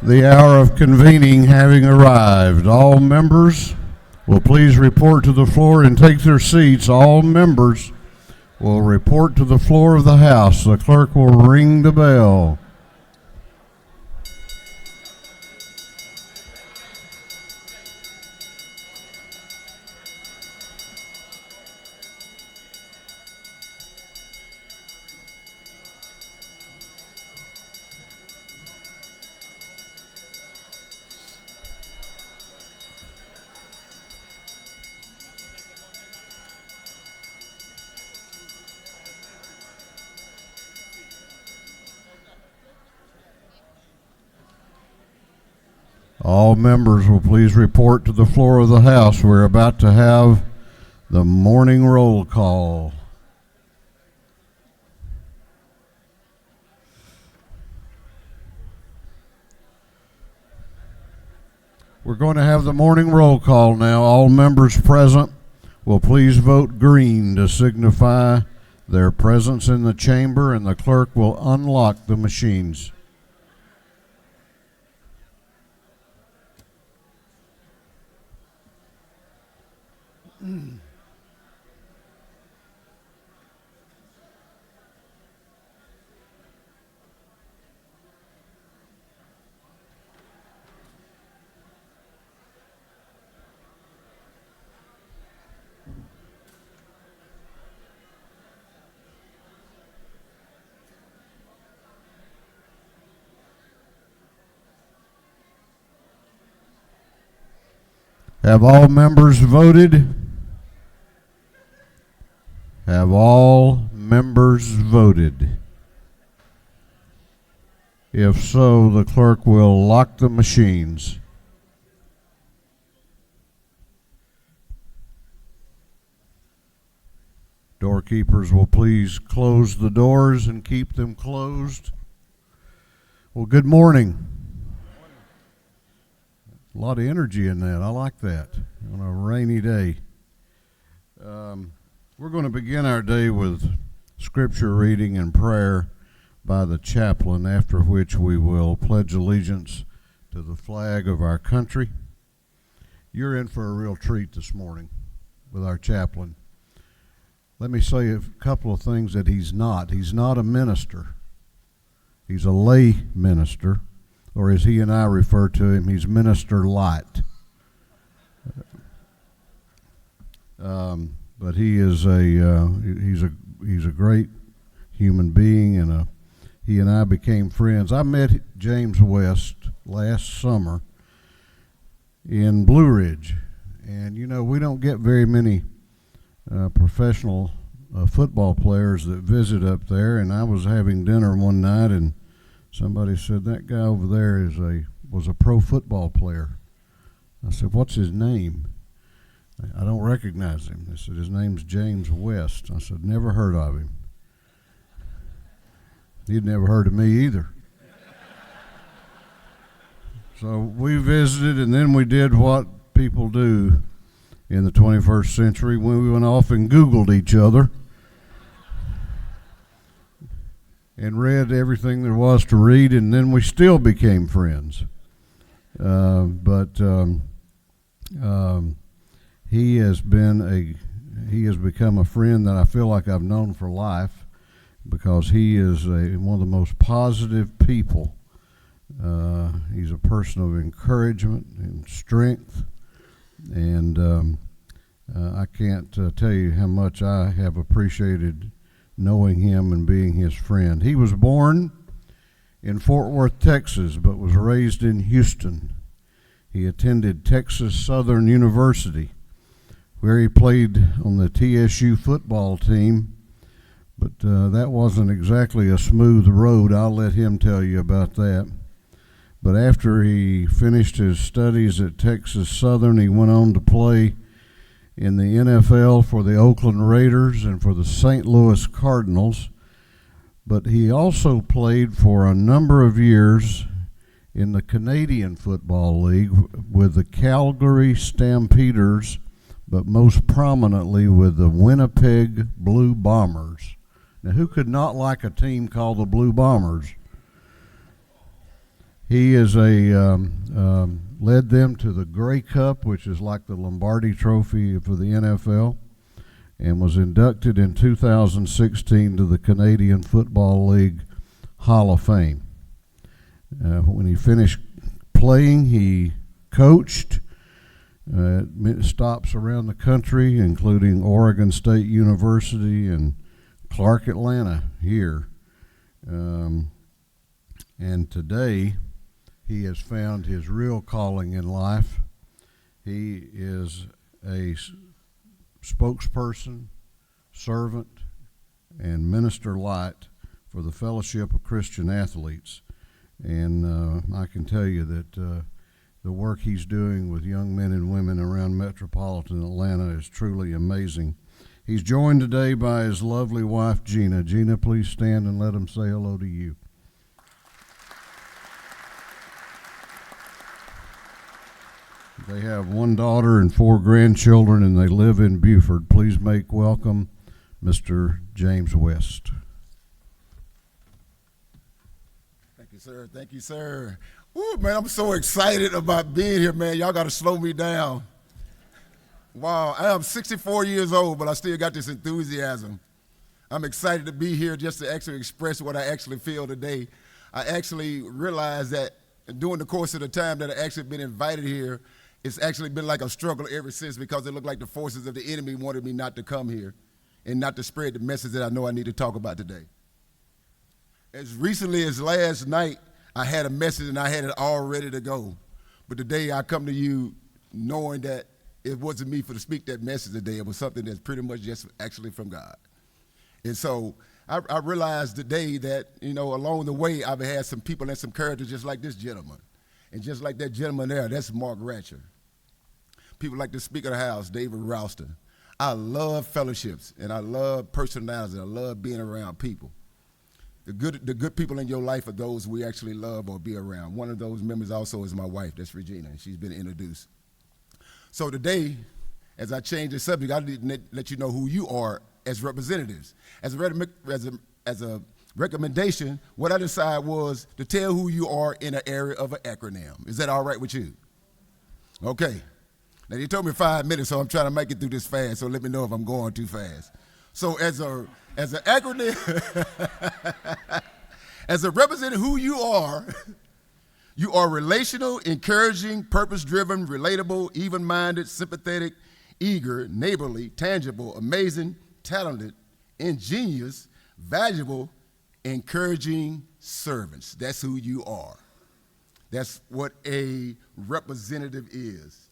The hour of convening having arrived, all members will please report to the floor and take their seats. All members will report to the floor of the House. The clerk will ring the bell. All members will please report to the floor of the House. We're about to have the morning roll call. We're going to have the morning roll call now. All members present will please vote green to signify their presence in the chamber, and the clerk will unlock the machines. Have all members voted? Have all members voted? If so, the clerk will lock the machines. Doorkeepers will please close the doors and keep them closed. Well, good morning. A lot of energy in that. I like that on a rainy day. We're going to begin our day with scripture reading and prayer by the chaplain, after which we will pledge allegiance to the flag of our country. You're in for a real treat this morning with our chaplain. Let me say a couple of things that he's not. He's not a minister. He's a lay minister. Or as he and I refer to him, he's Minister Light. But he is he's a great human being, and he and I became friends. I met James West last summer in Blue Ridge, and you know we don't get very many professional football players that visit up there. And I was having dinner one night, and somebody said, that guy over there was a pro football player. I said, what's his name? I don't recognize him. They said, his name's James West. I said, never heard of him. He'd never heard of me either. So we visited, and then we did what people do in the 21st century. We went off and Googled each other and read everything there was to read, and then we still became friends. He has become a friend that I feel like I've known for life, because he is one of the most positive people. He's a person of encouragement and strength, and I can't tell you how much I have appreciated knowing him and being his friend. He was born in Fort Worth, Texas, but was raised in Houston. He attended Texas Southern University, where he played on the TSU football team, but that wasn't exactly a smooth road. I'll let him tell you about that. But after he finished his studies at Texas Southern, he went on to play in the NFL for the Oakland Raiders and for the St. Louis Cardinals, but he also played for a number of years in the Canadian Football League with the Calgary Stampeders, but most prominently with the Winnipeg Blue Bombers. Now, who could not like a team called the Blue Bombers? He is led them to the Grey Cup, which is like the Lombardi Trophy for the NFL, and was inducted in 2016 to the Canadian Football League Hall of Fame. When he finished playing, he coached stops around the country, including Oregon State University and Clark Atlanta here. And today, he has found his real calling in life. He is a spokesperson, servant, and minister light for the Fellowship of Christian Athletes. And I can tell you that the work he's doing with young men and women around metropolitan Atlanta is truly amazing. He's joined today by his lovely wife, Gina. Gina, please stand and let him say hello to you. They have one daughter and 4 grandchildren, and they live in Buford. Please make welcome Mr. James West. Thank you, sir. Thank you, sir. Ooh, man, I'm so excited about being here, man. Y'all got to slow me down. Wow, I am 64 years old, but I still got this enthusiasm. I'm excited to be here just to actually express what I actually feel today. I actually realized that during the course of the time that I actually been invited here, it's actually been like a struggle ever since, because it looked like the forces of the enemy wanted me not to come here and not to spread the message that I know I need to talk about today. As recently as last night, I had a message and I had it all ready to go. But today I come to you knowing that it wasn't me for to speak that message today. It was something that's pretty much just actually from God. And so I realized today that, along the way, I've had some people and some characters just like this gentleman. And just like that gentleman there, that's Mark Ratcher. People like the Speaker of the House, David Ralston. I love fellowships, and I love personalities, and I love being around people. The good people in your life are those we actually love or be around. One of those members also is my wife, that's Regina, and she's been introduced. So today, as I change the subject, I need to let you know who you are as representatives. As a recommendation, what I decided was to tell who you are in an area of an acronym. Is that all right with you? Okay. Now, you told me 5 minutes, so I'm trying to make it through this fast, so let me know if I'm going too fast. So as an acronym, as a representative who you are relational, encouraging, purpose-driven, relatable, even-minded, sympathetic, eager, neighborly, tangible, amazing, talented, ingenious, valuable, encouraging servants. That's who you are. That's what a representative is.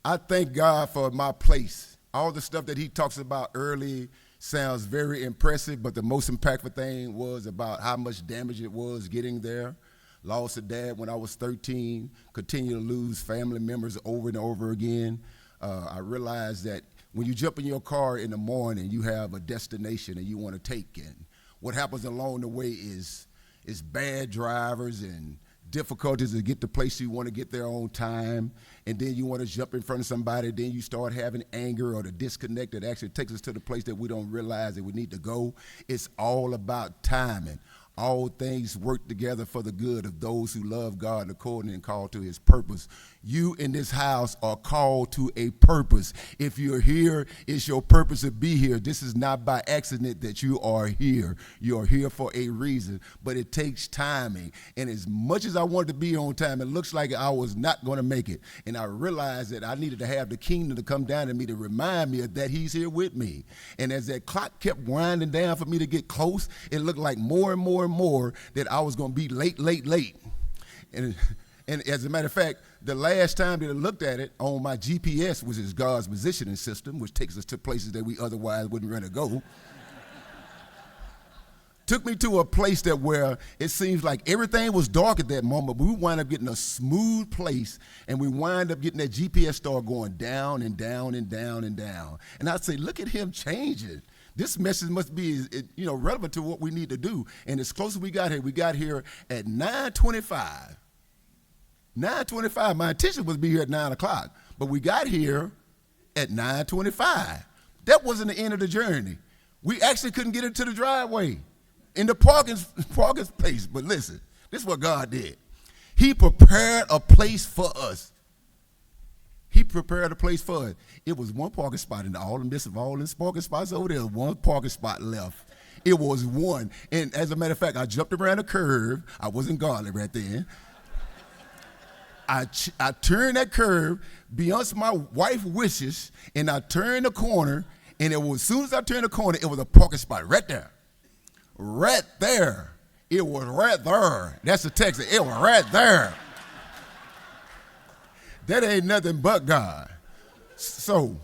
I thank God for my place. All the stuff that he talks about early sounds very impressive, but the most impactful thing was about how much damage it was getting there. Lost a dad when I was 13, continue to lose family members over and over again. I realized that when you jump in your car in the morning, you have a destination and you want to take, and what happens along the way is bad drivers and difficulties to get the place you want to get there on time, and then you want to jump in front of somebody, then you start having anger or the disconnect that actually takes us to the place that we don't realize that we need to go. It's all about timing. All things work together for the good of those who love God according and called to his purpose. You in this house are called to a purpose. If you're here, it's your purpose to be here. This is not by accident that you are here. You're here for a reason, but it takes timing. And as much as I wanted to be on time, it looks like I was not going to make it. And I realized that I needed to have the kingdom to come down to me to remind me that he's here with me. And as that clock kept winding down for me to get close, it looked like more and more that I was going to be late. And as a matter of fact, the last time that I looked at it on my GPS, which is God's positioning system, which takes us to places that we otherwise wouldn't want to go, took me to a place that where it seems like everything was dark at that moment, but we wind up getting a smooth place, and we wind up getting that GPS start going down and down and down and down. And I'd say, look at him changing. This message must be, relevant to what we need to do. And as close as we got here at 9:25. 9:25. My intention was to be here at 9 o'clock, but we got here at 9:25. That wasn't the end of the journey. We actually couldn't get into the driveway in the parking space. But listen, This is what God did. He prepared a place for us. He prepared a place for us. It was one parking spot in all the midst of all these parking spots over there. One parking spot left. It was one. And as a matter of fact, I jumped around a curve. I wasn't godly right then. I turned that curve beyond my wife's wishes, and I turned the corner, and as soon as I turned the corner, it was a parking spot right there. Right there. It was right there. That's the text. It was right there. That ain't nothing but God. So,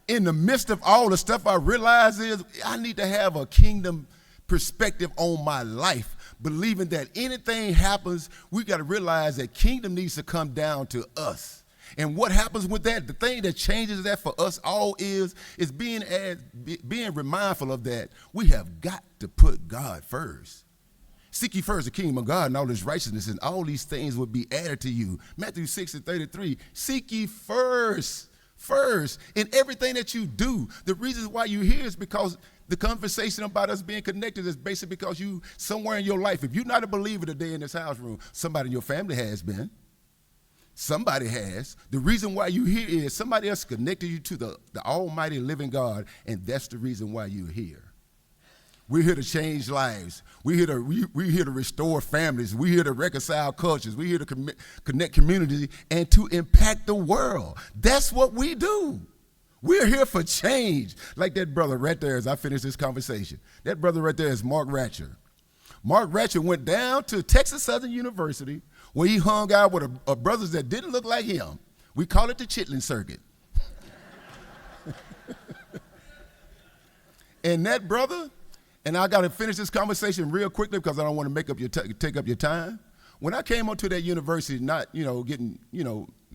in the midst of all the stuff, I realize is I need to have a kingdom perspective on my life, believing that anything happens, we got to realize that kingdom needs to come down to us. And what happens with that, the thing that changes that for us all is being mindful of that. We have got to put God first. Seek ye first the kingdom of God and all his righteousness, and all these things will be added to you. Matthew 6:33. Seek ye first in everything that you do. The reason why you're here is because the conversation about us being connected is basically because you somewhere in your life, if you're not a believer today in this house room, somebody in your family has been. Somebody has. The reason why you're here is somebody else connected you to the almighty living God, and that's the reason why you're here. We're here to change lives. We're here to restore families. We're here to reconcile cultures. We're here to connect community and to impact the world. That's what we do. We're here for change. Like that brother right there as I finish this conversation. That brother right there is Mark Ratcher. Mark Ratcher went down to Texas Southern University where he hung out with a brothers that didn't look like him. We call it the Chitlin Circuit. And that brother, and I got to finish this conversation real quickly because I don't want to take up your time. When I came onto that university, not,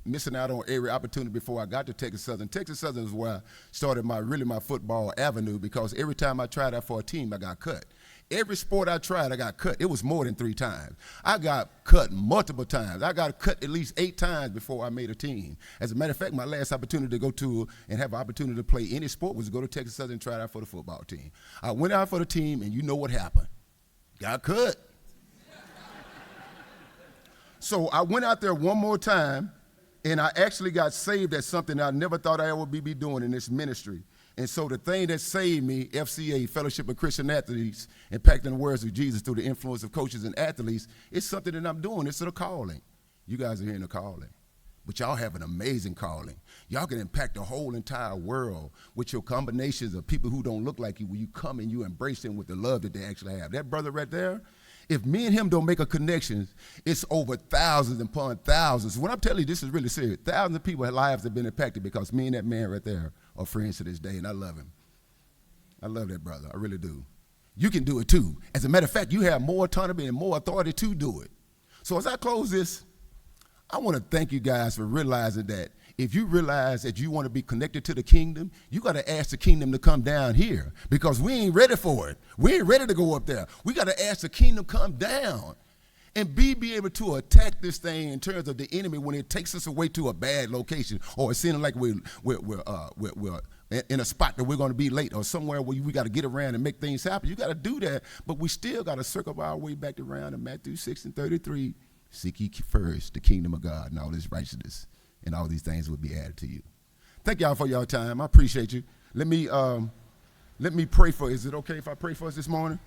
missing out on every opportunity before I got to Texas Southern. Texas Southern is where I started my football avenue, because every time I tried out for a team, I got cut. Every sport I tried, I got cut. It was more than 3 times. I got cut multiple times. I got cut at least 8 times before I made a team. As a matter of fact, my last opportunity to go to and have an opportunity to play any sport was to go to Texas Southern and try out for the football team. I went out for the team, and you know what happened. Got cut. So I went out there one more time, and I actually got saved at something I never thought I would be doing in this ministry. And so the thing that saved me, FCA, Fellowship of Christian Athletes, impacting the words of Jesus through the influence of coaches and athletes, it's something that I'm doing. It's a calling. You guys are hearing a calling. But y'all have an amazing calling. Y'all can impact the whole entire world with your combinations of people who don't look like you when you come and you embrace them with the love that they actually have. That brother right there, if me and him don't make a connection, it's over thousands and upon thousands. When I'm telling you, this is really serious. Thousands of people's lives have been impacted because me and that man right there are friends to this day, and I love him. I love that brother. I really do. You can do it too. As a matter of fact, you have more autonomy and more authority to do it. So as I close this, I want to thank you guys for realizing that if you realize that you want to be connected to the kingdom, you got to ask the kingdom to come down here, because we ain't ready for it. We ain't ready to go up there. We got to ask the kingdom to come down and be able to attack this thing in terms of the enemy when it takes us away to a bad location, or it's seeming like we're in a spot that we're going to be late, or somewhere where we got to get around and make things happen. You got to do that, but we still got to circle our way back around to Matthew 6:33. Seek ye first the kingdom of God and all his righteousness, and all these things will be added to you. Thank y'all for your time. I appreciate you. Let me pray for. Is it okay if I pray for us this morning?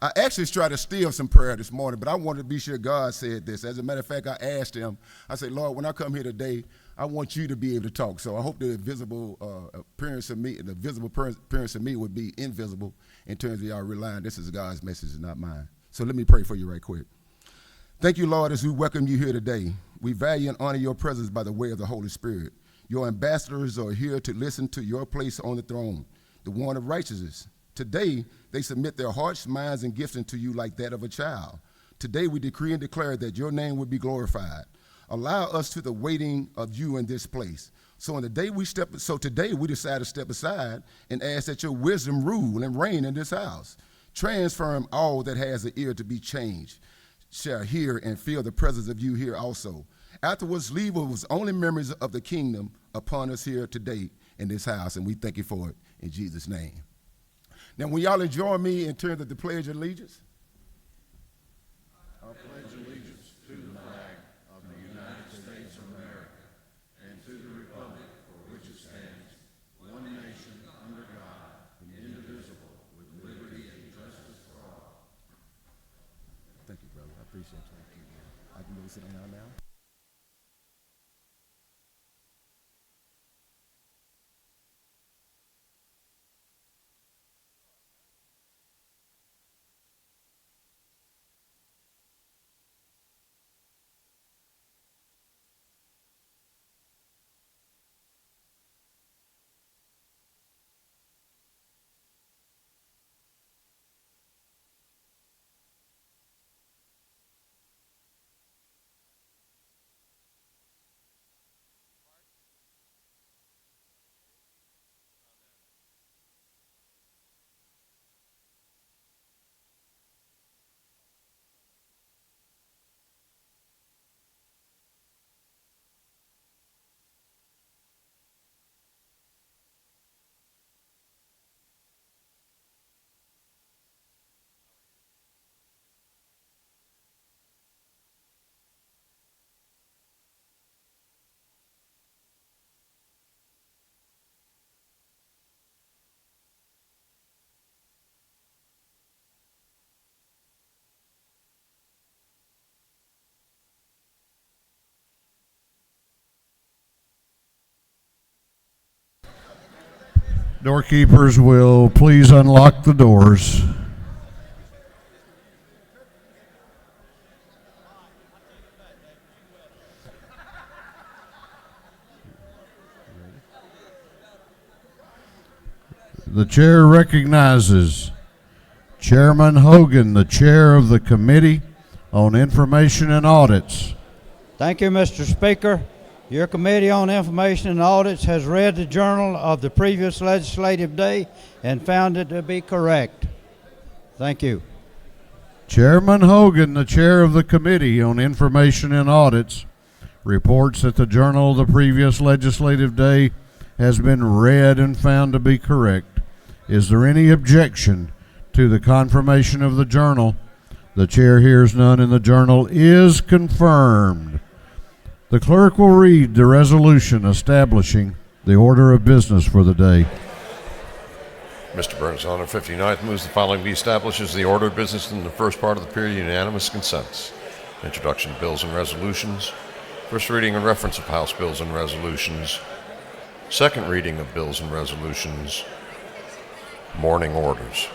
I actually tried to steal some prayer this morning, but I wanted to be sure God said this. As a matter of fact, I asked him, I said, Lord, when I come here today, I want you to be able to talk. So I hope the visible appearance of me, and the visible appearance of me would be invisible in terms of y'all relying. This is God's message, not mine. So let me pray for you right quick. Thank you, Lord, as we welcome you here today. We value and honor your presence by the way of the Holy Spirit. Your ambassadors are here to listen to your place on the throne, the one of righteousness. Today, they submit their hearts, minds, and gifts into you like that of a child. Today, we decree and declare that your name will be glorified. Allow us to the waiting of you in this place. So today we decide to step aside and ask that your wisdom rule and reign in this house. Transform all that has an ear to be changed, shall hear and feel the presence of you here also. Afterwards, leave us only memories of the kingdom upon us here today in this house, and we thank you for it in Jesus' name. Now, when y'all enjoy me in terms of the Pledge of Allegiance, sit down now. Doorkeepers will please unlock the doors. The chair recognizes Chairman Hogan, the chair of the Committee on Information and Audits. Thank you, Mr. Speaker. Your Committee on Information and Audits has read the journal of the previous legislative day and found it to be correct. Thank you. Chairman Hogan, the chair of the Committee on Information and Audits, reports that the journal of the previous legislative day has been read and found to be correct. Is there any objection to the confirmation of the journal? The chair hears none, and the journal is confirmed. The clerk will read the resolution establishing the order of business for the day. Mr. Burns, on the 59th, moves the following be established as the order of business in the first part of the period, unanimous consents. Introduction of bills and resolutions. First reading and reference of House bills and resolutions. Second reading of bills and resolutions. Morning orders.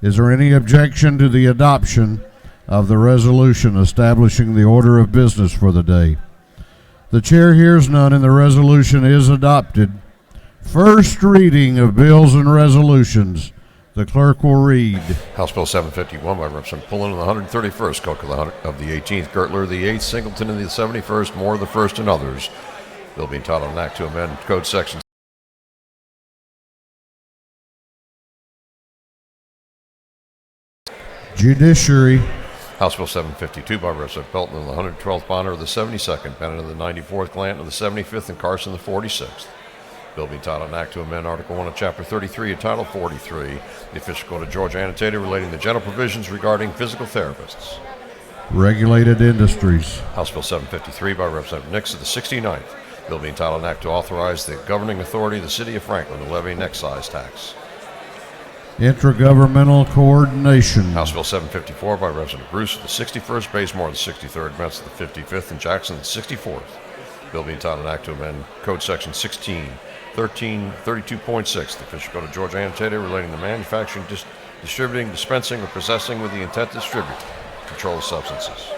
Is there any objection to the adoption of the resolution establishing the order of business for the day? The chair hears none, and the resolution is adopted. First reading of bills and resolutions. The clerk will read. House Bill 751 by Representative Pullen of the 131st, Cook of the 18th, Gertler the 8th, Singleton of the 71st, Moore the 1st, and others. Bill being titled an act to amend Code Section Judiciary. House Bill 752 by Representative Belton of the 112th, Bonner of the 72nd, Bennett of the 94th, Glanton of the 75th, and Carson of the 46th. Bill being titled an act to amend Article 1 of Chapter 33 of Title 43, the official code of Georgia annotated relating to general provisions regarding physical therapists. Regulated industries. House Bill 753 by Representative Nix of the 69th. Bill being titled an act to authorize the governing authority of the city of Franklin to levy an excise tax. Intergovernmental coordination. House Bill 754 by Representative Bruce of the 61st, Bazemore of the 63rd, Metz of the 55th, and Jackson of the 64th. Bill being titled an act to amend Code Section 16.32.6, the official code of Georgia annotated relating to manufacturing, distributing, dispensing, or possessing with the intent to distribute controlled substances.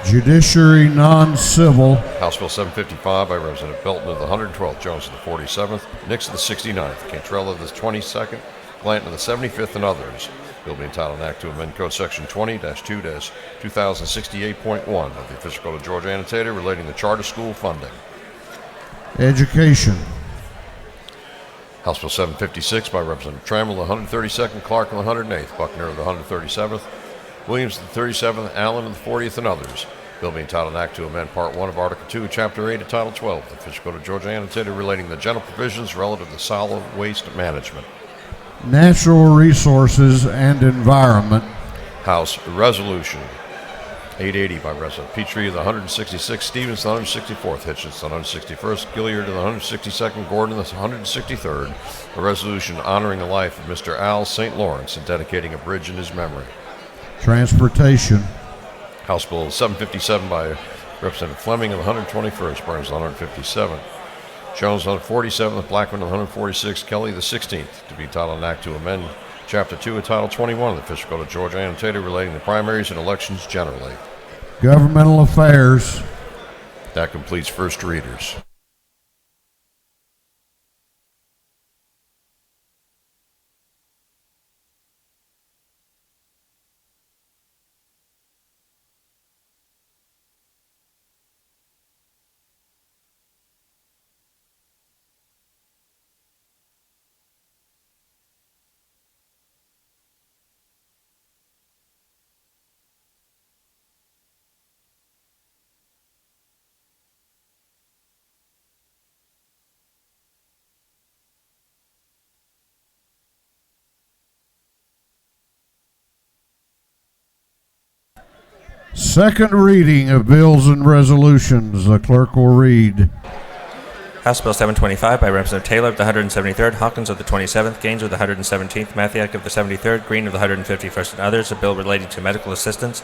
Judiciary non-civil. House Bill 755 by Representative Belton of the 112th, Jones of the 47th, Nix of the 69th, Cantrell of the 22nd, Glanton of the 75th, and others. Bill being entitled an act to amend Code Section 20-2-2068.1 of the official code of Georgia annotated relating to charter school funding. Education. House Bill 756 by Representative Trammell of the 132nd, Clark of the 108th, Buckner of the 137th, Williams of the 37th, Allen of the 40th, and others. Bill being entitled an act to amend Part 1 of Article 2, Chapter 8 of Title 12 of the official code of Georgia annotated relating to general provisions relative to solid waste management. Natural resources and environment. House Resolution 880 by Representative Petrie of the 166th, Stevens of the 164th, Hitchens of the 161st, Gilliard of the 162nd, Gordon of the 163rd, a resolution honoring the life of Mr. Al St. Lawrence and dedicating a bridge in his memory. Transportation. House Bill 757 by Representative Fleming of the 121st, Burns the 157th, Jones the 147th, Blackman the 146th, Kelly the 16th, to be titled an act to amend Chapter 2 of Title 21 of the Official Code of Georgia annotated relating to primaries and elections generally. Governmental Affairs. That completes first readers. Second reading of bills and resolutions. The clerk will read. House Bill 725 by Representative Taylor of the 173rd, Hawkins of the 27th, Gaines of the 117th, Mathiak of the 73rd, Green of the 151st, and others, a bill relating to medical assistance.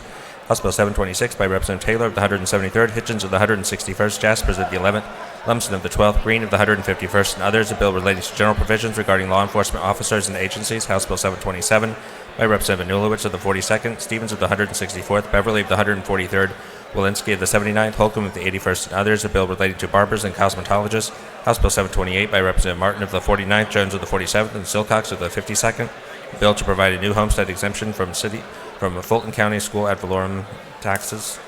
House Bill 726 by Representative Taylor of the 173rd, Hitchens of the 161st, Jaspers of the 11th, Lumsden of the 12th, Green of the 151st, and others, a bill relating to general provisions regarding law enforcement officers and agencies. House Bill 727 by Representative Anulowicz of the 42nd, Stevens of the 164th, Beverly of the 143rd, Walensky of the 79th, Holcomb of the 81st, and others, a bill relating to barbers and cosmetologists. House Bill 728 by Representative Martin of the 49th, Jones of the 47th, and Silcox of the 52nd, a bill to provide a new homestead exemption from Fulton County school ad valorem taxes.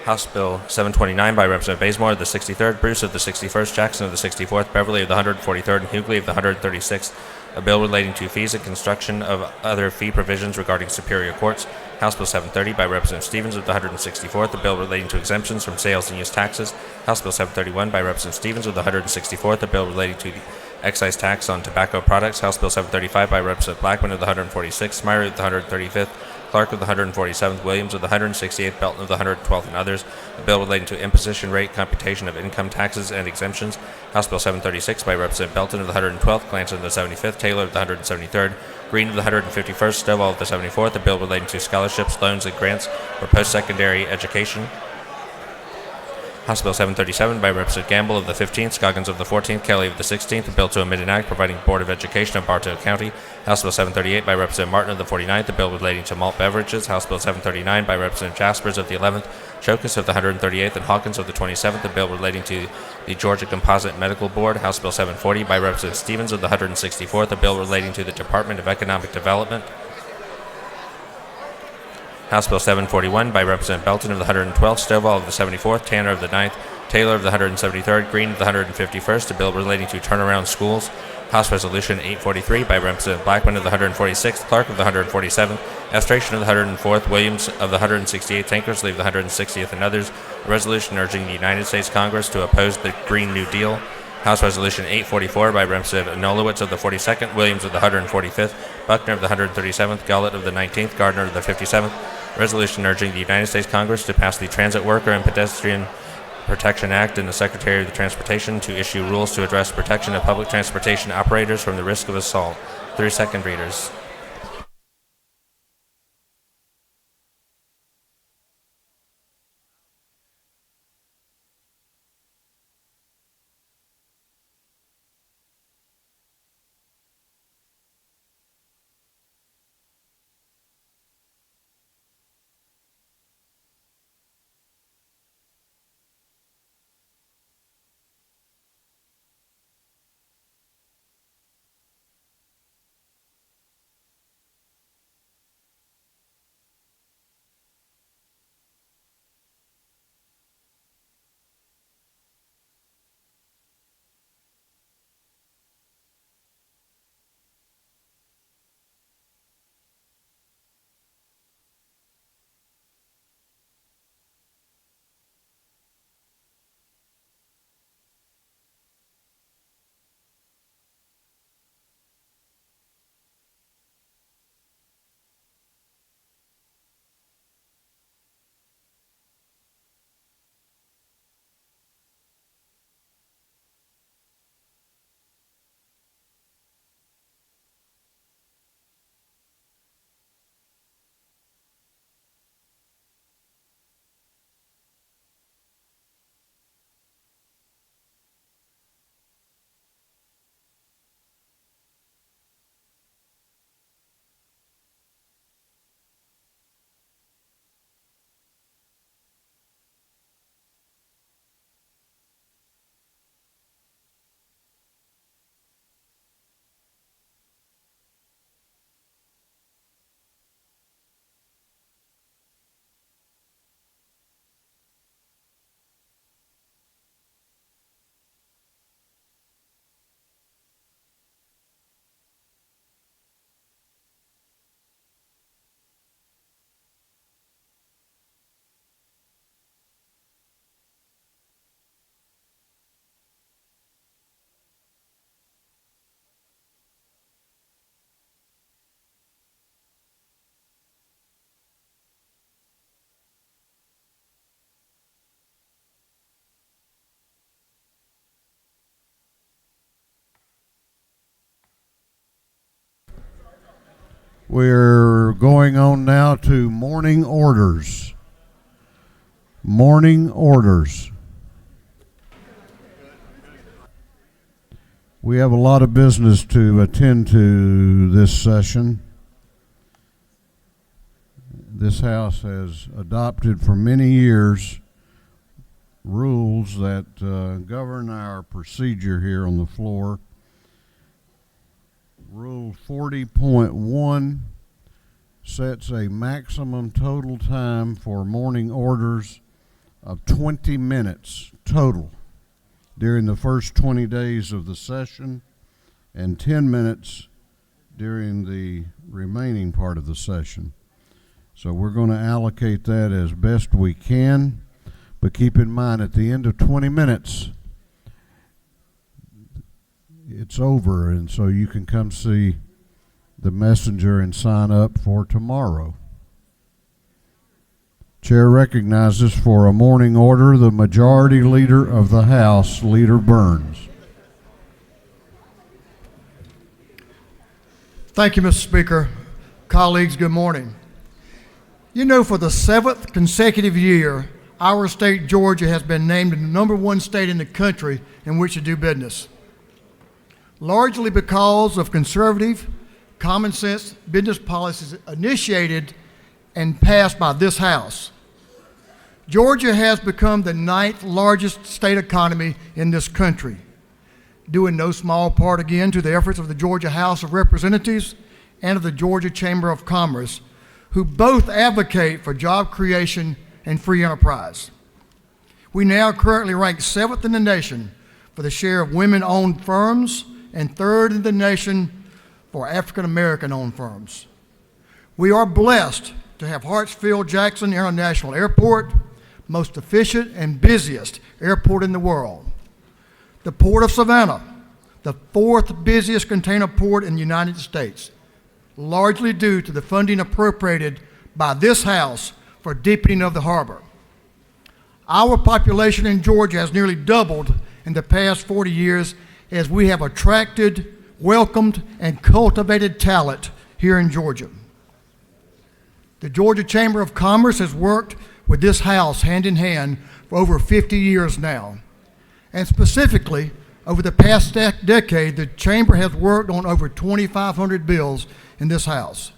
House Bill 729 by Representative Bazemore of the 63rd, Bruce of the 61st, Jackson of the 64th, Beverly of the 143rd, and Hughley of the 136th, a bill relating to fees and construction of other fee provisions regarding superior courts. House Bill 730 by Representative Stevens of the 164th, a bill relating to exemptions from sales and use taxes. House Bill 731 by Representative Stevens of the 164th, a bill relating to the excise tax on tobacco products. House Bill 735 by Representative Blackman of the 146th, Smyrie of the 135th, Clark of the 147th, Williams of the 168th, Belton of the 112th, and others, a bill relating to imposition rate computation of income taxes and exemptions. House Bill 736 by Representative Belton of the 112th, Clancy of the 75th, Taylor of the 173rd, Green of the 151st, Stovall of the 74th, a bill relating to scholarships, loans, and grants for post-secondary education. House Bill 737 by Representative Gamble of the 15th, Scoggins of the 14th, Kelly of the 16th, a bill to amend an act providing Board of Education of Bartow County. House Bill 738 by Representative Martin of the 49th, a bill relating to malt beverages. House Bill 739 by Representative Jaspers of the 11th, Chokas of the 138th, and Hawkins of the 27th, a bill relating to the Georgia Composite Medical Board. House Bill 740 by Representative Stevens of the 164th, a bill relating to the Department of Economic Development. House Bill 741 by Representative Belton of the 112th, Stovall of the 74th, Tanner of the 9th, Taylor of the 173rd, Green of the 151st, a bill relating to turnaround schools. House Resolution 843 by Representative Blackman of the 146th, Clark of the 147th, Estration of the 104th, Williams of the 168th, Tankersley of the 160th, and others, a resolution urging the United States Congress to oppose the Green New Deal. House Resolution 844 by Representative Anulowicz of the 42nd, Williams of the 145th, Buckner of the 137th, Gullett of the 19th, Gardner of the 57th, resolution urging the United States Congress to pass the Transit Worker and Pedestrian Protection Act and the Secretary of the Transportation to issue rules to address protection of public transportation operators from the risk of assault. 3 second readers. We're going on now to morning orders. Morning orders. We have a lot of business to attend to this session. This House has adopted for many years rules that govern our procedure here on the floor. Rule 40.1 sets a maximum total time for morning orders of 20 minutes total during the first 20 days of the session and 10 minutes during the remaining part of the session. So we're going to allocate that as best we can, but keep in mind at the end of 20 minutes, it's over, and so you can come see the messenger and sign up for tomorrow. Chair recognizes for a morning order the Majority Leader of the House, Leader Burns. Thank you, Mr. Speaker. Colleagues, good morning. You know, for the 7th consecutive year, our state, Georgia, has been named the #1 state in the country in which to do business. Largely because of conservative, common sense business policies initiated and passed by this House. Georgia has become the 9th largest state economy in this country, due in no small part again to the efforts of the Georgia House of Representatives and of the Georgia Chamber of Commerce, who both advocate for job creation and free enterprise. We now currently rank 7th in the nation for the share of women-owned firms and 3rd in the nation for African-American-owned firms. We are blessed to have Hartsfield-Jackson International Airport, most efficient and busiest airport in the world. The Port of Savannah, the 4th busiest container port in the United States, largely due to the funding appropriated by this House for deepening of the harbor. Our population in Georgia has nearly doubled in the past 40 years as we have attracted, welcomed, and cultivated talent here in Georgia. The Georgia Chamber of Commerce has worked with this House hand in hand for over 50 years now. And specifically, over the past decade, the Chamber has worked on over 2,500 bills in this House,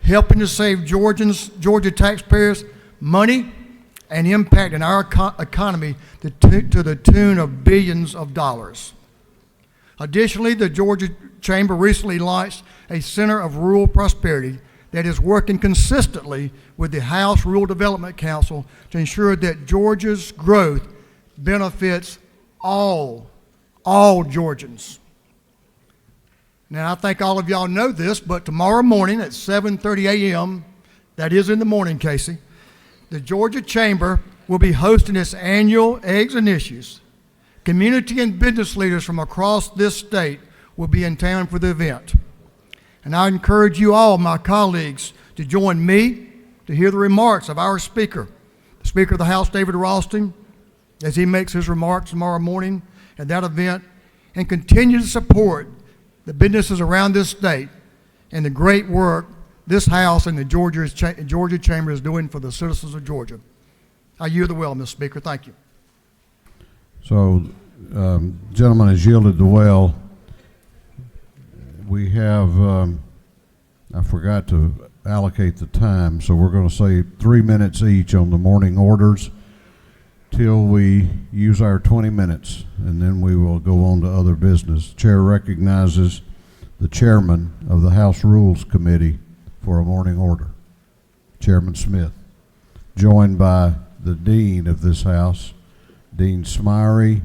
helping to save Georgia taxpayers money and impact in our economy to the tune of billions of dollars. Additionally, the Georgia Chamber recently launched a Center of Rural Prosperity that is working consistently with the House Rural Development Council to ensure that Georgia's growth benefits all Georgians. Now, I think all of y'all know this, but tomorrow morning at 7:30 a.m., that is in the morning, Casey, the Georgia Chamber will be hosting its annual Eggs and Issues. Community and business leaders from across this state will be in town for the event. And I encourage you all, my colleagues, to join me to hear the remarks of our Speaker, the Speaker of the House, David Ralston, as he makes his remarks tomorrow morning at that event, and continue to support the businesses around this state and the great work this House and the Georgia Chamber is doing for the citizens of Georgia. I yield the well, Mr. Speaker. Thank you. So, gentleman has yielded the well. We have, I forgot to allocate the time, so we're going to say 3 minutes each on the morning orders till we use our 20 minutes, and then we will go on to other business. Chair recognizes the chairman of the House Rules Committee for a morning order, Chairman Smith, joined by the dean of this House, Dean Smyrie,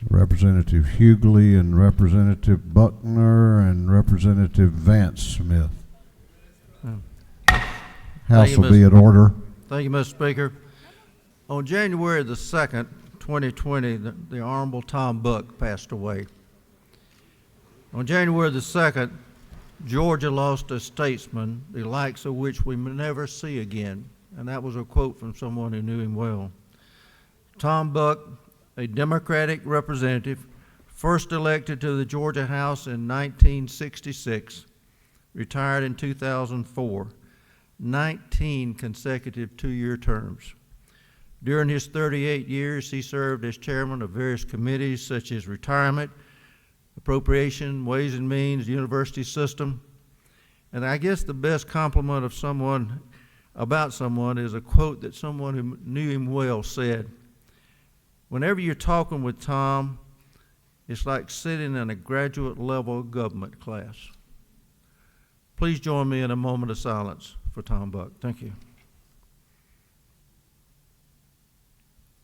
Representative Hughley, and Representative Buckner, and Representative Vance Smith. House will be in order. Thank you, Mr. Speaker. On January the 2nd, 2020, the Honorable Tom Buck passed away. On January the 2nd, Georgia lost a statesman, the likes of which we may never see again, and that was a quote from someone who knew him well. Tom Buck, a Democratic representative first elected to the Georgia House in 1966, retired in 2004, 19 consecutive two-year terms. During his 38 years, he served as chairman of various committees such as Retirement, Appropriation, Ways and Means, University System. And I guess the best compliment of someone about someone is a quote that someone who knew him well said. Whenever you're talking with Tom, it's like sitting in a graduate level government class. Please join me in a moment of silence for Tom Buck. Thank you.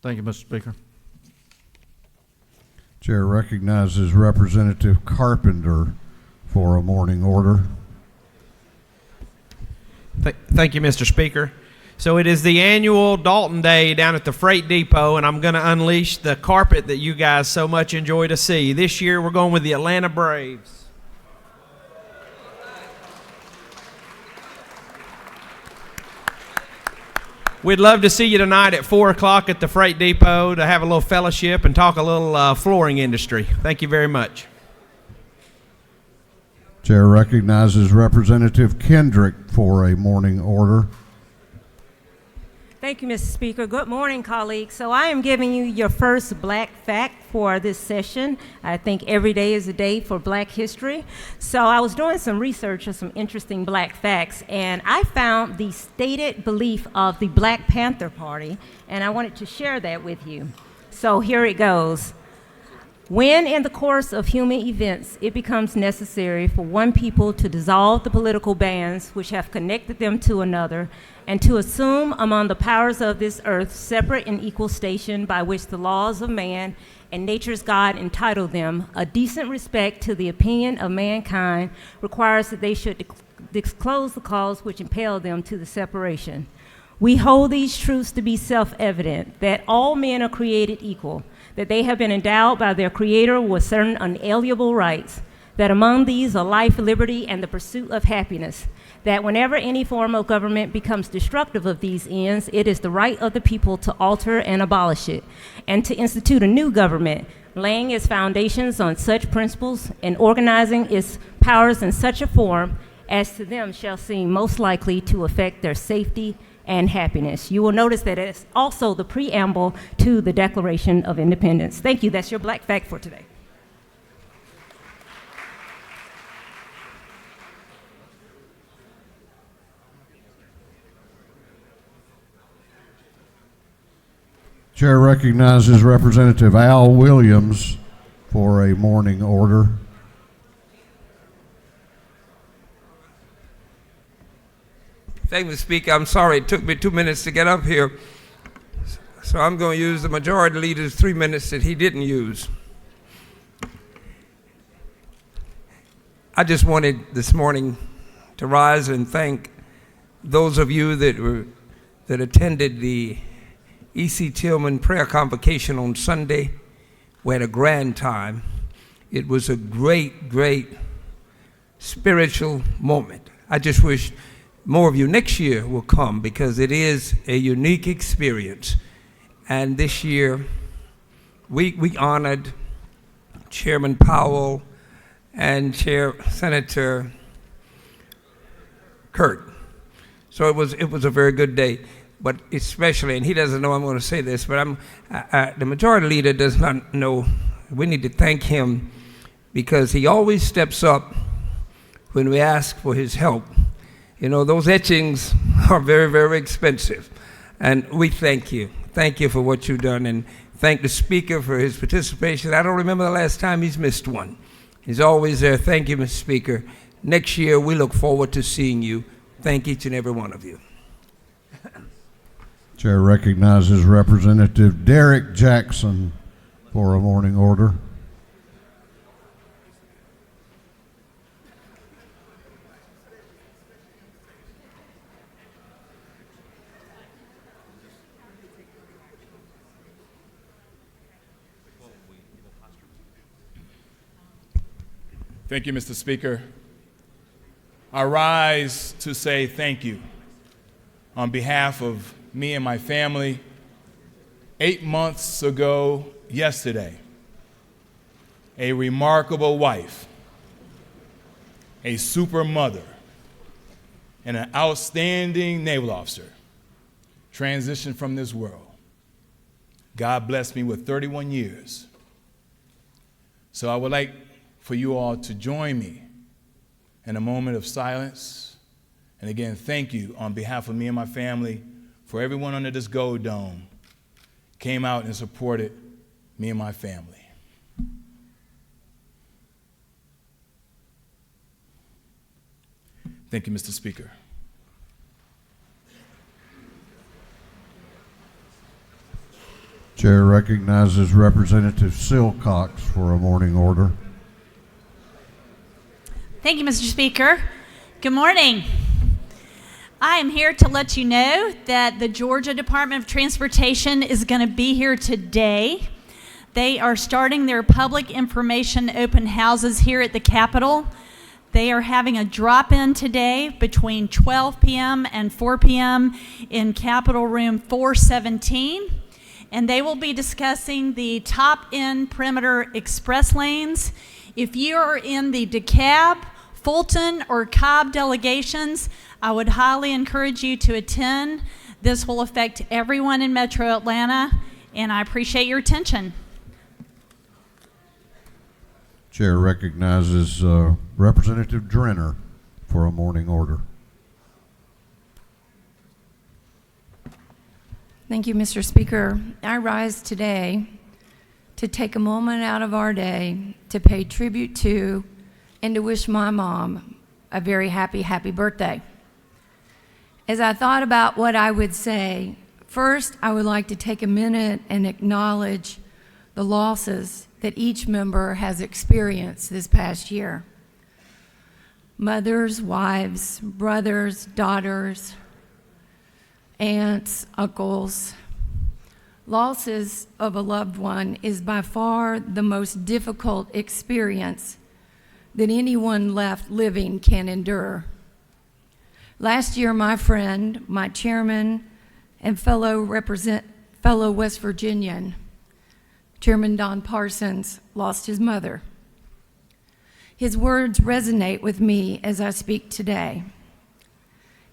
Thank you, Mr. Speaker. Chair recognizes Representative Carpenter for a morning order. Thank you, Mr. Speaker. So it is the annual Dalton Day down at the Freight Depot, and I'm going to unleash the carpet that you guys so much enjoy to see. This year we're going with the Atlanta Braves. We'd love to see you tonight at 4 o'clock at the Freight Depot to have a little fellowship and talk a little flooring industry. Thank you very much. Chair recognizes Representative Kendrick for a morning order. Thank you, Mr. Speaker. Good morning, colleagues. So I am giving you your first black fact for this session. I think every day is a day for black history. So I was doing some research on some interesting black facts, and I found the stated belief of the Black Panther Party, and I wanted to share that with you. So here it goes. When in the course of human events it becomes necessary for one people to dissolve the political bands which have connected them to another, and to assume among the powers of this earth separate and equal station by which the laws of man and nature's God entitle them, a decent respect to the opinion of mankind requires that they should disclose the cause which impel them to the separation. We hold these truths to be self-evident, that all men are created equal, that they have been endowed by their Creator with certain unalienable rights, that among these are life, liberty, and the pursuit of happiness, that whenever any form of government becomes destructive of these ends, it is the right of the people to alter and abolish it, and to institute a new government, laying its foundations on such principles and organizing its powers in such a form as to them shall seem most likely to affect their safety and happiness. You will notice that it's also the preamble to the Declaration of Independence. Thank you. That's your Black Fact for today. Chair recognizes Representative Al Williams for a morning order. Thank you, Speaker. I'm sorry it took me 2 minutes to get up here. So I'm going to use the Majority Leader's 3 minutes that he didn't use. I just wanted this morning to rise and thank those of you that attended the E.C. Tillman prayer convocation on Sunday. We had a grand time. It was a great, great spiritual moment. I just wish more of you next year will come, because it is a unique experience. And this year, we honored Chairman Powell and Senator Kurt. So it was a very good day. But especially, and he doesn't know I'm going to say this, but the Majority Leader does not know, we need to thank him, because he always steps up when we ask for his help. You know, those etchings are very, very expensive. And we thank you. Thank you for what you've done. And thank the Speaker for his participation. I don't remember the last time he's missed one. He's always there. Thank you, Mr. Speaker. Next year, we look forward to seeing you. Thank each and every one of you. Chair recognizes Representative Derek Jackson for a morning order. Thank you, Mr. Speaker. I rise to say thank you on behalf of me and my family. 8 months ago yesterday, a remarkable wife, a super mother, and an outstanding naval officer, transitioned from this world. God blessed me with 31 years. So I would like for you all to join me in a moment of silence. And again, thank you on behalf of me and my family for everyone under this gold dome came out and supported me and my family. Thank you, Mr. Speaker. Chair recognizes Representative Silcox for a morning order. Thank you, Mr. Speaker. Good morning. I am here to let you know that the Georgia Department of Transportation is going to be here today. They are starting their public information open houses here at the Capitol. They are having a drop-in today between 12 p.m. and 4 p.m. in Capitol Room 417. And they will be discussing the top-end perimeter express lanes. If you are in the DeKalb, Fulton, or Cobb delegations, I would highly encourage you to attend. This will affect everyone in Metro Atlanta, and I appreciate your attention. Chair recognizes Representative Drenner for a morning order. Thank you, Mr. Speaker. I rise today to take a moment out of our day to pay tribute to and to wish my mom a very happy birthday. As I thought about what I would say, first I would like to take a minute and acknowledge the losses that each member has experienced this past year. Mothers, wives, brothers, daughters, aunts, uncles. Losses of a loved one is by far the most difficult experience that anyone left living can endure. Last year, my friend, my chairman, and fellow West Virginian, Chairman Don Parsons, lost his mother. His words resonate with me as I speak today.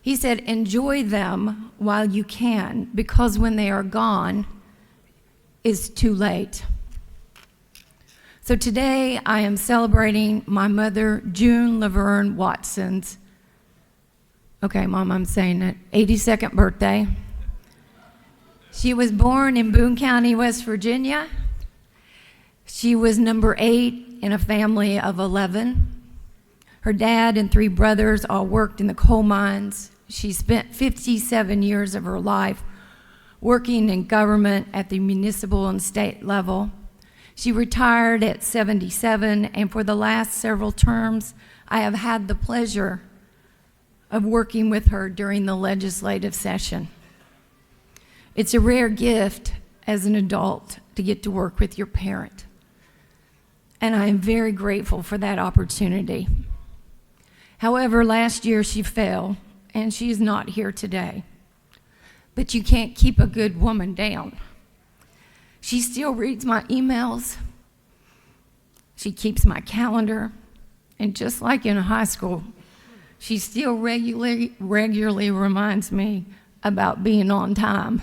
He said, "Enjoy them while you can, because when they are gone, it's too late." So today I am celebrating my mother, June Laverne Watson's, okay, Mom, I'm saying it, 82nd birthday. She was born in Boone County, West Virginia. She was number 8 in a family of 11. Her dad and 3 brothers all worked in the coal mines. She spent 57 years of her life working in government at the municipal and state level. She retired at 77, and for the last several terms, I have had the pleasure of working with her during the legislative session. It's a rare gift as an adult to get to work with your parent, and I am very grateful for that opportunity. However, last year she fell, and she is not here today. But you can't keep a good woman down. She still reads my emails. She keeps my calendar. And just like in high school, she still regularly reminds me about being on time.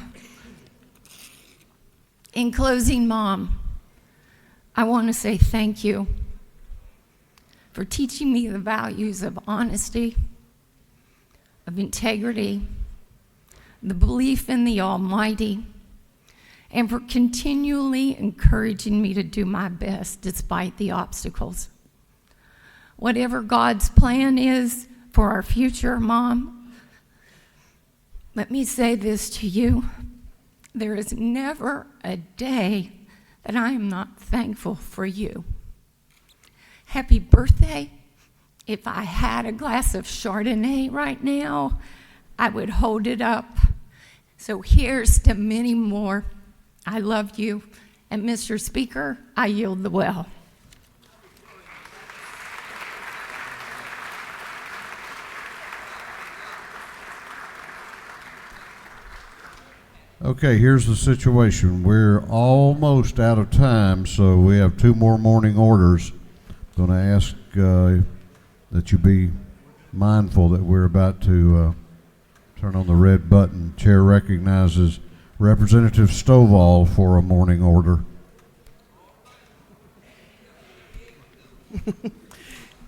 In closing, Mom, I want to say thank you for teaching me the values of honesty, of integrity, the belief in the Almighty, and for continually encouraging me to do my best despite the obstacles. Whatever God's plan is for our future, Mom, let me say this to you. There is never a day that I am not thankful for you. Happy birthday. If I had a glass of Chardonnay right now, I would hold it up. So here's to many more. I love you. And Mr. Speaker, I yield the well. Okay, here's the situation. We're almost out of time, so we have 2 more morning orders. Going to ask that you be mindful that we're about to turn on the red button. Chair recognizes Representative Stovall for a morning order.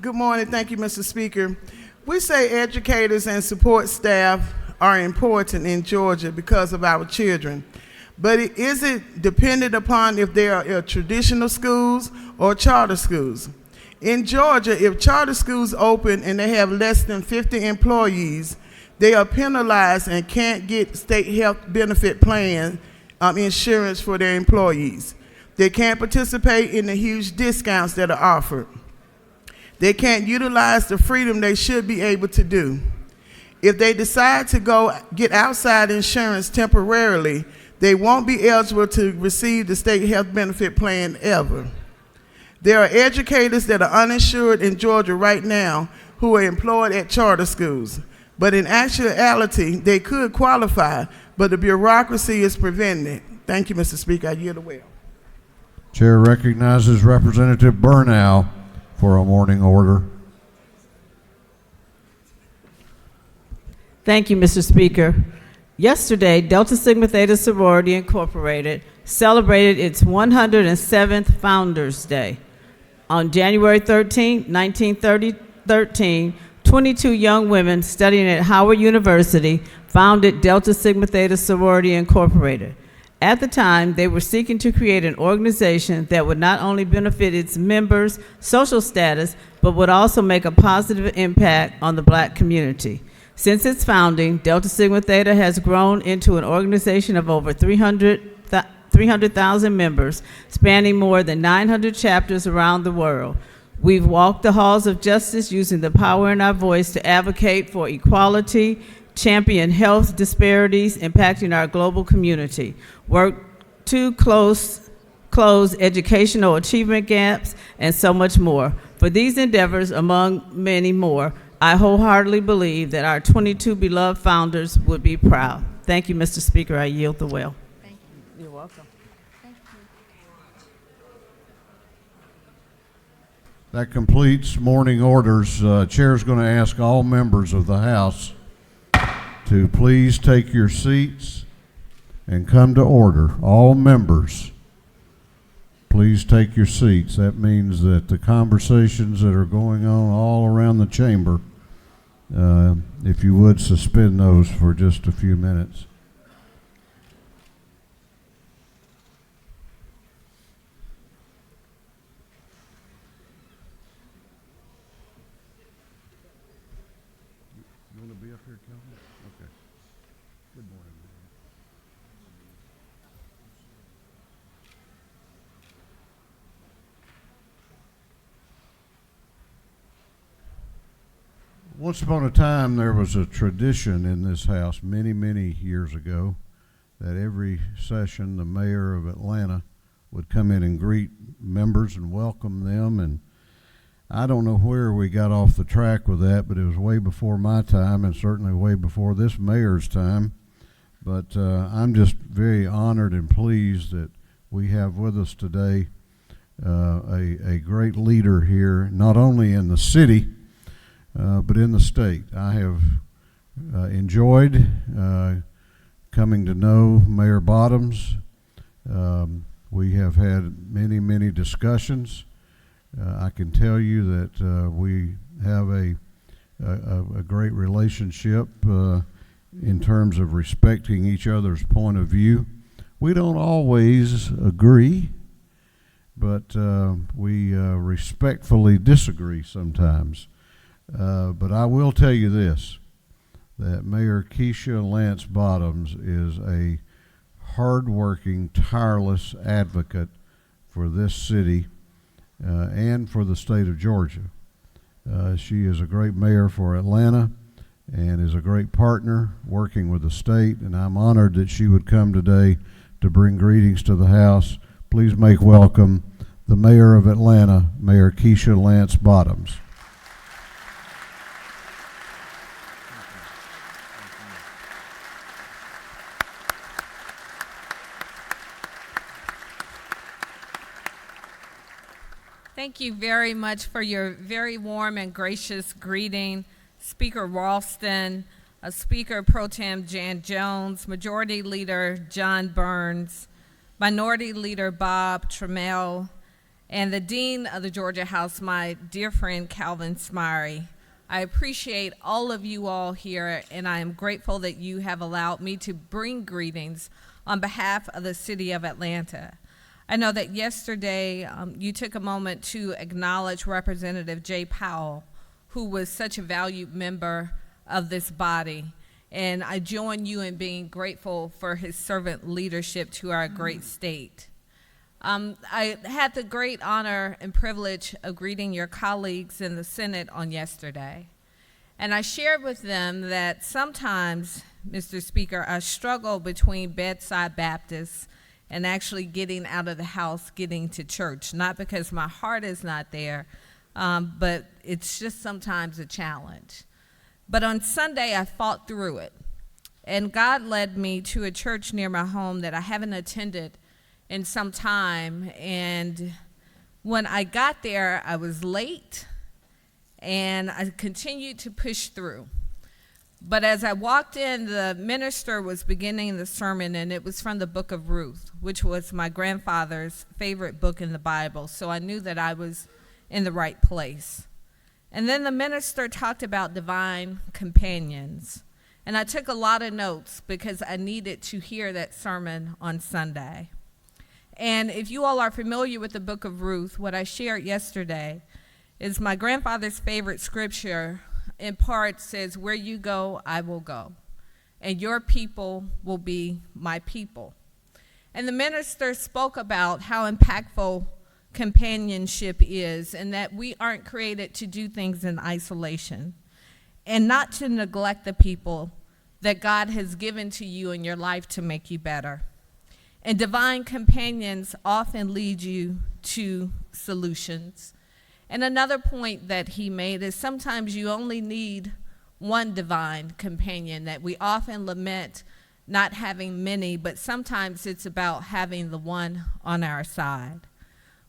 Good morning. Thank you, Mr. Speaker. We say educators and support staff are important in Georgia because of our children. But is it dependent upon if they are traditional schools or charter schools? In Georgia, if charter schools open and they have less than 50 employees, they are penalized and can't get state health benefit plan insurance for their employees. They can't participate in the huge discounts that are offered. They can't utilize the freedom they should be able to do. If they decide to go get outside insurance temporarily, they won't be eligible to receive the state health benefit plan ever. There are educators that are uninsured in Georgia right now who are employed at charter schools. But in actuality, they could qualify, but the bureaucracy is preventing it. Thank you, Mr. Speaker. I yield the way. Chair recognizes Representative Burnow for a morning order. Thank you, Mr. Speaker. Yesterday, Delta Sigma Theta Sorority Incorporated celebrated its 107th Founders Day. On January 13, 1913, 22 young women studying at Howard University founded Delta Sigma Theta Sorority Incorporated. At the time, they were seeking to create an organization that would not only benefit its members' social status, but would also make a positive impact on the Black community. Since its founding, Delta Sigma Theta has grown into an organization of over 300,000 members, spanning more than 900 chapters around the world. We've walked the halls of justice using the power in our voice to advocate for equality, champion health disparities impacting our global community, work to close educational achievement gaps, and so much more. For these endeavors, among many more, I wholeheartedly believe that our 22 beloved founders would be proud. Thank you, Mr. Speaker. I yield the will. Thank you. You're welcome. That completes morning orders. Chair's going to ask all members of the House to please take your seats and come to order. All members, please take your seats. That means that the conversations that are going on all around the chamber, if you would suspend those for just a few minutes. You want to be up here, Kelvin? Okay. Good morning. Once upon a time, there was a tradition in this house many, many years ago that every session the mayor of Atlanta would come in and greet members and welcome them. And I don't know where we got off the track with that, but it was way before my time and certainly way before this mayor's time. But I'm just very honored and pleased that we have with us today a great leader here, not only in the city, but in the state. I have enjoyed coming to know Mayor Bottoms. We have had many, many discussions. I can tell you that we have a great relationship in terms of respecting each other's point of view. We don't always agree, but we respectfully disagree sometimes. But I will tell you this, that Mayor Keisha Lance Bottoms is a hardworking, tireless advocate for this city and for the state of Georgia. She is a great mayor for Atlanta and is a great partner working with the state, and I'm honored that she would come today to bring greetings to the House. Please make welcome the mayor of Atlanta, Mayor Keisha Lance Bottoms. Thank you very much for your very warm and gracious greeting, Speaker Ralston, Speaker Pro Tem Jan Jones, Majority Leader John Burns, Minority Leader Bob Trammell, and the Dean of the Georgia House, my dear friend Calvin Smyrie. I appreciate all of you all here, and I am grateful that you have allowed me to bring greetings on behalf of the city of Atlanta. I know that yesterday you took a moment to acknowledge Representative Jay Powell, who was such a valued member of this body, and I join you in being grateful for his servant leadership to our great state. I had the great honor and privilege of greeting your colleagues in the Senate on yesterday, and I shared with them that sometimes, Mr. Speaker, I struggle between bedside Baptists and actually getting out of the house, getting to church, not because my heart is not there, but it's just sometimes a challenge. But on Sunday, I fought through it, and God led me to a church near my home that I haven't attended in some time, and when I got there, I was late, and I continued to push through. But as I walked in, the minister was beginning the sermon, and it was from the book of Ruth, which was my grandfather's favorite book in the Bible, so I knew that I was in the right place. And then the minister talked about divine companions, and I took a lot of notes because I needed to hear that sermon on Sunday. And if you all are familiar with the book of Ruth, what I shared yesterday is my grandfather's favorite scripture. In part says, where you go, I will go, and your people will be my people. And the minister spoke about how impactful companionship is, and that we aren't created to do things in isolation, and not to neglect the people that God has given to you in your life to make you better. And divine companions often lead you to solutions. And another point that he made is sometimes you only need one divine companion, that we often lament not having many, but sometimes it's about having the one on our side.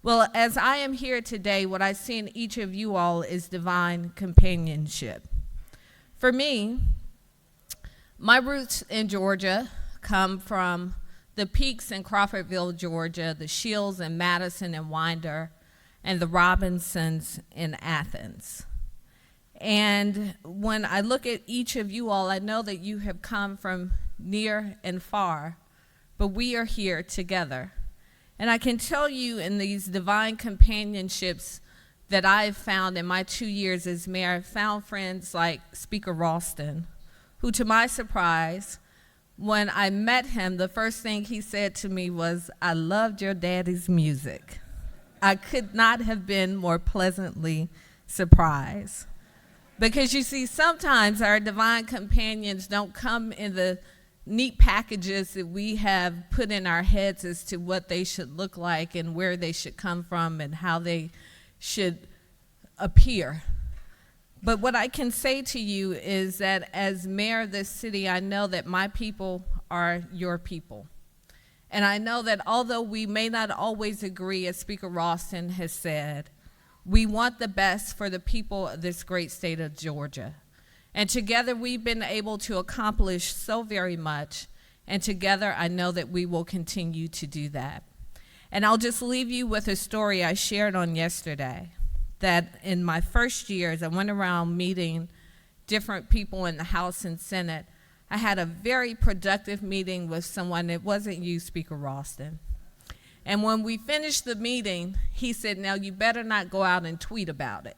Well, as I am here today, what I see in each of you all is divine companionship. For me, my roots in Georgia come from the Peaks in Crawfordville, Georgia, the Shields in Madison and Winder, and the Robinsons in Athens. And when I look at each of you all, I know that you have come from near and far, but we are here together. And I can tell you in these divine companionships that I've found in my 2 years as mayor, I've found friends like Speaker Ralston, who, to my surprise, when I met him, the first thing he said to me was, I loved your daddy's music. I could not have been more pleasantly surprised. Because you see, sometimes our divine companions don't come in the neat packages that we have put in our heads as to what they should look like and where they should come from and how they should appear. But what I can say to you is that as mayor of this city, I know that my people are your people. And I know that although we may not always agree, as Speaker Ralston has said, we want the best for the people of this great state of Georgia. And together we've been able to accomplish so very much. And together I know that we will continue to do that. And I'll just leave you with a story I shared on yesterday, that in my first year, as I went around meeting different people in the House and Senate, I had a very productive meeting with someone. It wasn't you, Speaker Ralston. And when we finished the meeting, he said, now you better not go out and tweet about it,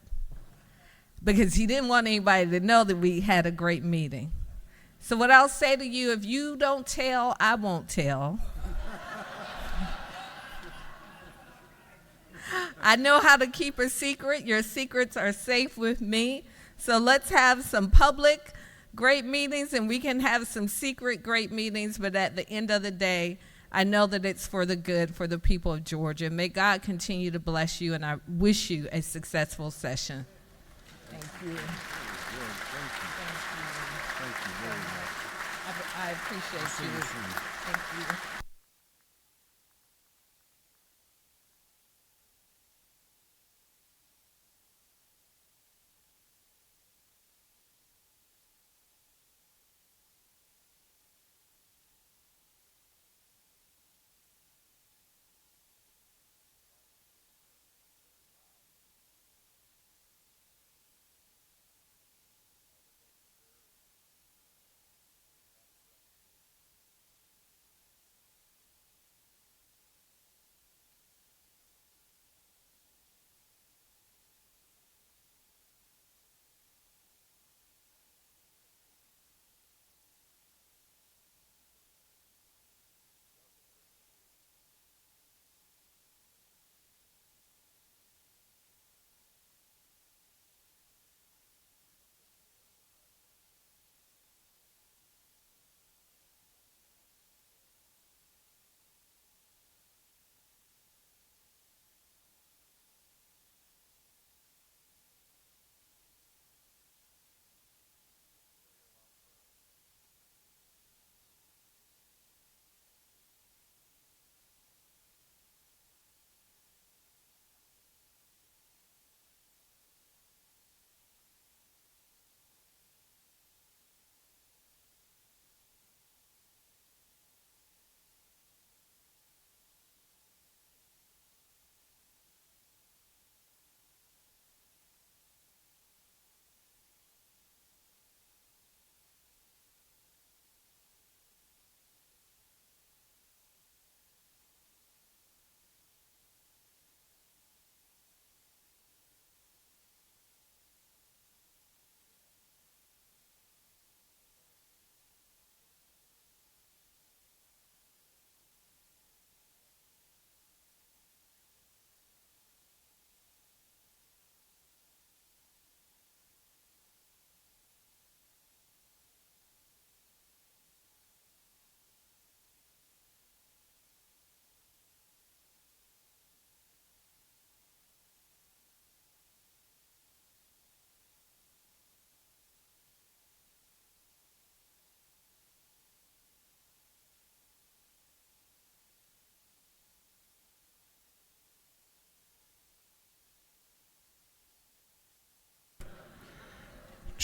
because he didn't want anybody to know that we had a great meeting. So what I'll say to you, if you don't tell, I won't tell. I know how to keep a secret. Your secrets are safe with me. So let's have some public great meetings, and we can have some secret great meetings, but at the end of the day, I know that it's for the good for the people of Georgia. May God continue to bless you, and I wish you a successful session. Thank you. Thank you very much. I appreciate you. Thank you.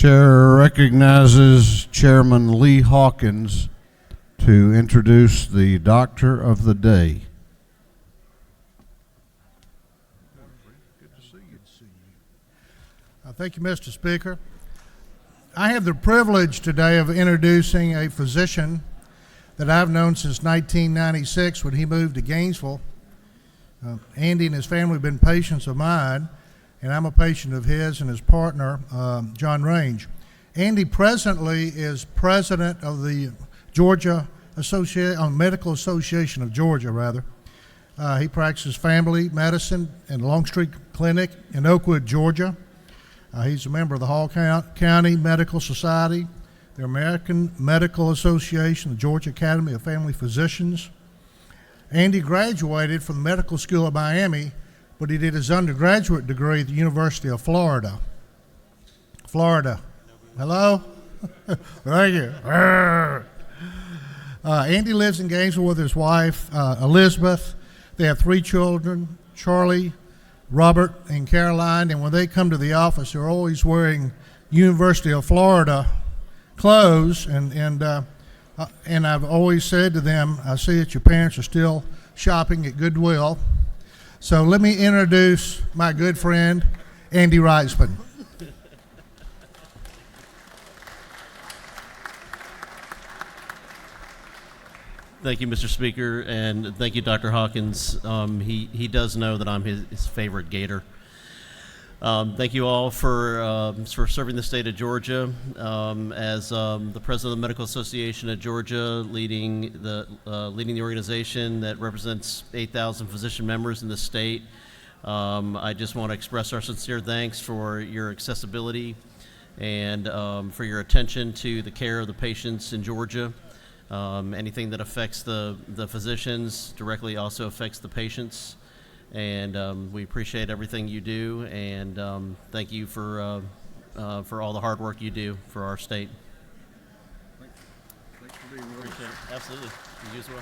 Chair recognizes Chairman Lee Hawkins to introduce the Doctor of the Day. Thank you, Mr. Speaker. I have the privilege today of introducing a physician that I've known since 1996 when he moved to Gainesville. Andy and his family have been patients of mine, and I'm a patient of his and his partner, John Range. Andy presently is president of the Georgia Medical Association of Georgia, rather. He practices family medicine in Longstreet Clinic in Oakwood, Georgia. He's a member of the Hall County Medical Society, the American Medical Association, the Georgia Academy of Family Physicians. Andy graduated from the Medical School of Miami, but he did his undergraduate degree at the University of Florida. Florida. Hello? Thank you. Andy lives in Gainesville with his wife, Elizabeth. They have 3 children, Charlie, Robert, and Caroline, and when they come to the office, they're always wearing University of Florida clothes, and I've always said to them, I see that your parents are still shopping at Goodwill. So let me introduce my good friend, Andy Reisman. Thank you, Mr. Speaker, and thank you, Dr. Hawkins. He does know that I'm his favorite Gator. Thank you all for serving the state of Georgia. As the president of the Medical Association of Georgia, leading the organization that represents 8,000 physician members in the state, I just want to express our sincere thanks for your accessibility and for your attention to the care of the patients in Georgia. Anything that affects the physicians directly also affects the patients, and we appreciate everything you do, and thank you for all the hard work you do for our state. Thanks for being with us. Absolutely. You as well.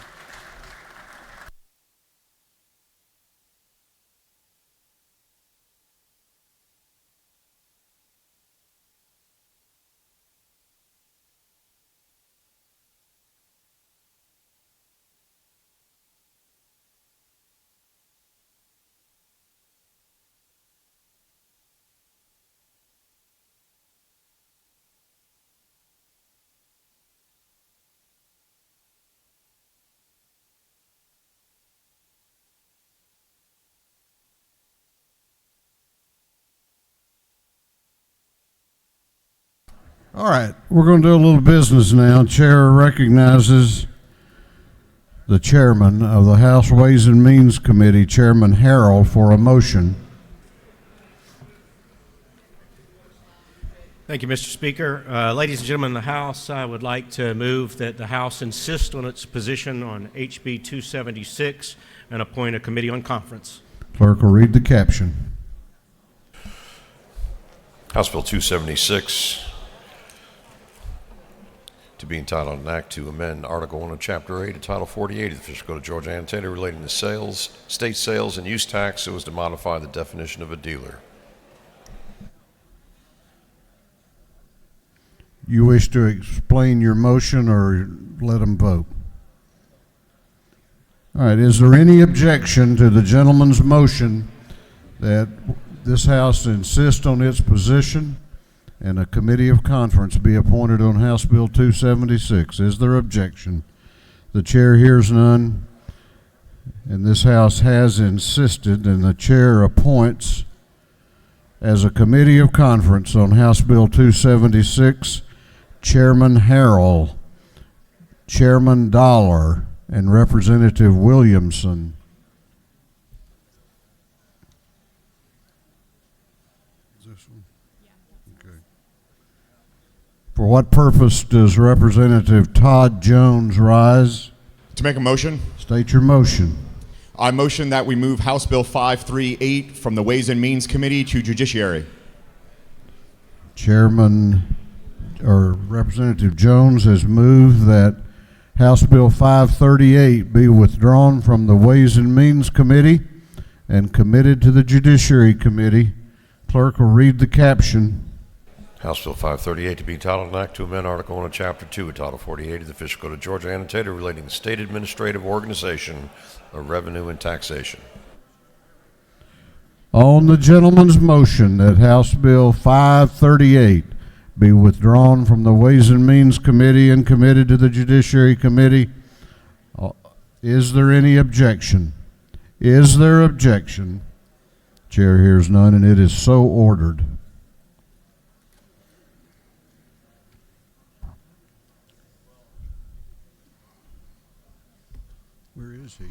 All right, we're going to do a little business now. Chair recognizes the chairman of the House Ways and Means Committee, Chairman Harrell, for a motion. Thank you, Mr. Speaker. Ladies and gentlemen of the House, I would like to move that the House insist on its position on HB 276 and appoint a committee on conference. Clerk will read the caption. House Bill 276, to be entitled an act to amend Article 1 of Chapter 8 of Title 48 of the Official Code of Georgia annotated relating to sales, state sales and use tax so as to modify the definition of a dealer. You wish to explain your motion or let them vote? All right, is there any objection to the gentleman's motion that this House insist on its position and a committee of conference be appointed on House Bill 276? Is there objection? The chair hears none, and this House has insisted, and the chair appoints as a committee of conference on House Bill 276 Chairman Harrell, Chairman Dollar, and Representative Williamson. For what purpose does Representative Todd Jones rise? To make a motion. State your motion. I motion that we move House Bill 538 from the Ways and Means Committee to Judiciary. Chairman or Representative Jones has moved that House Bill 538 be withdrawn from the Ways and Means Committee and committed to the Judiciary Committee. Clerk will read the caption. House Bill 538 to be titled an act to amend Article 1 of Chapter 2 of Title 48 of the Official Code of Georgia annotated relating to state administrative organization of revenue and taxation. On the gentleman's motion that House Bill 538 be withdrawn from the Ways and Means Committee and committed to the Judiciary Committee, is there any objection? Is there objection? Chair hears none, and it is so ordered. Where is he?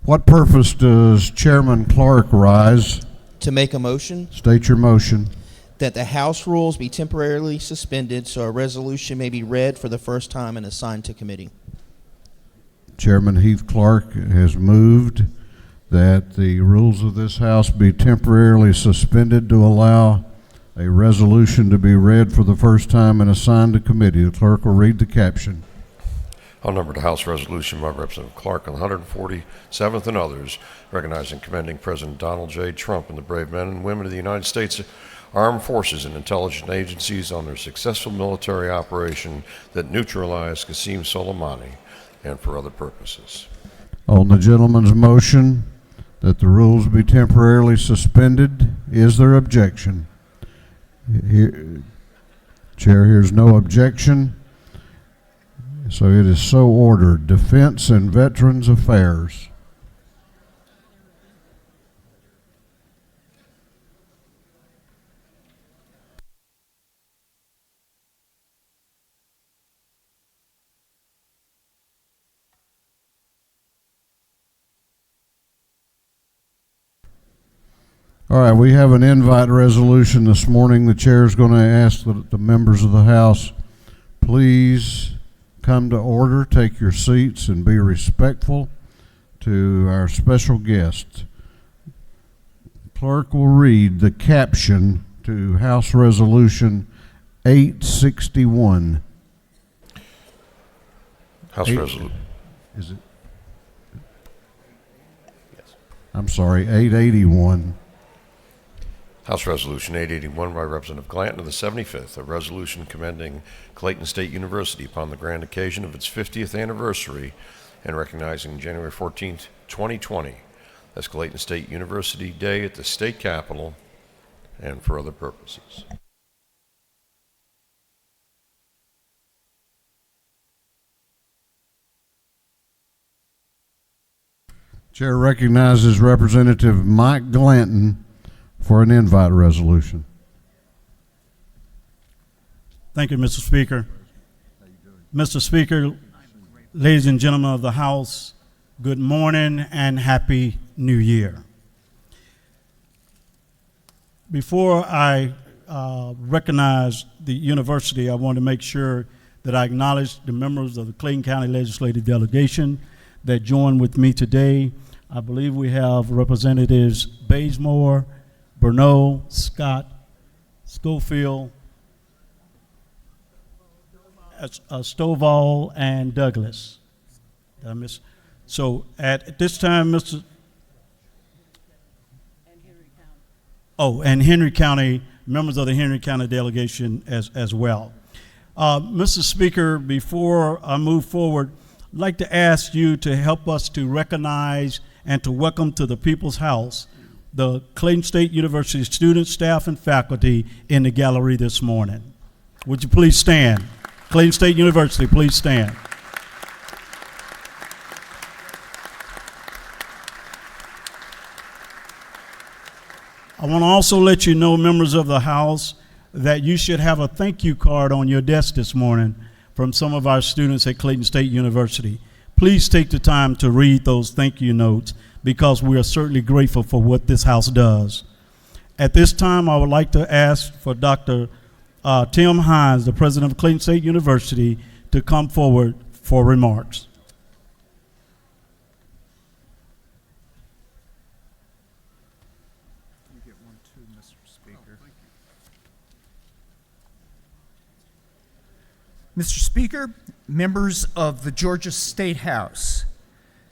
What purpose does Chairman Clark rise? To make a motion State your motion. that the House rules be temporarily suspended so a resolution may be read for the first time and assigned to committee. Chairman Heath Clark has moved that the rules of this House be temporarily suspended to allow a resolution to be read for the first time and assigned to committee. The clerk will read the caption. I'll number the House resolution by Representative Clark on the 147th and others, recognizing and commending President Donald J. Trump and the brave men and women of the United States Armed Forces and intelligence agencies on their successful military operation that neutralized Qasem Soleimani, and for other purposes. On the gentleman's motion that the rules be temporarily suspended, is there objection? Chair hears no objection, so it is so ordered. Defense and Veterans Affairs. All right, we have an invite resolution this morning. The chair is going to ask that the members of the House please come to order, take your seats, and be respectful to our special guest. Clerk will read the caption to House Resolution 861. House Resolution. Is it? Yes. I'm sorry, 881. House Resolution 881 by Representative Glanton of the 75th, a resolution commending Clayton State University upon the grand occasion of its 50th anniversary and recognizing January 14th, 2020 as Clayton State University Day at the state capitol and for other purposes. Chair recognizes Representative Mike Glanton for an invite resolution. Thank you, Mr. Speaker. Mr. Speaker, Ladies and gentlemen of the House, good morning and Happy New Year. Before I recognize the university, I want to make sure that I acknowledge the members of the Clayton County Legislative Delegation that joined with me today. I believe we have Representatives Bazemore, Bernot, Scott, Schofield, Stovall, and Douglas. Did I miss? So at this time, and Henry County, members of the Henry County delegation as well. Mr. Speaker, before I move forward, I'd like to ask you to help us to recognize and to welcome to the People's House the Clayton State University students, staff, and faculty in the gallery this morning. Would you please stand? Clayton State University, please stand. I want to also let you know, members of the House, that you should have a thank you card on your desk this morning from some of our students at Clayton State University. Please take the time to read those thank you notes because we are certainly grateful for what this House does. At this time, I would like to ask for Dr. Tim Hines, the president of Clayton State University, to come forward for remarks. Mr. Speaker, members of the Georgia State House,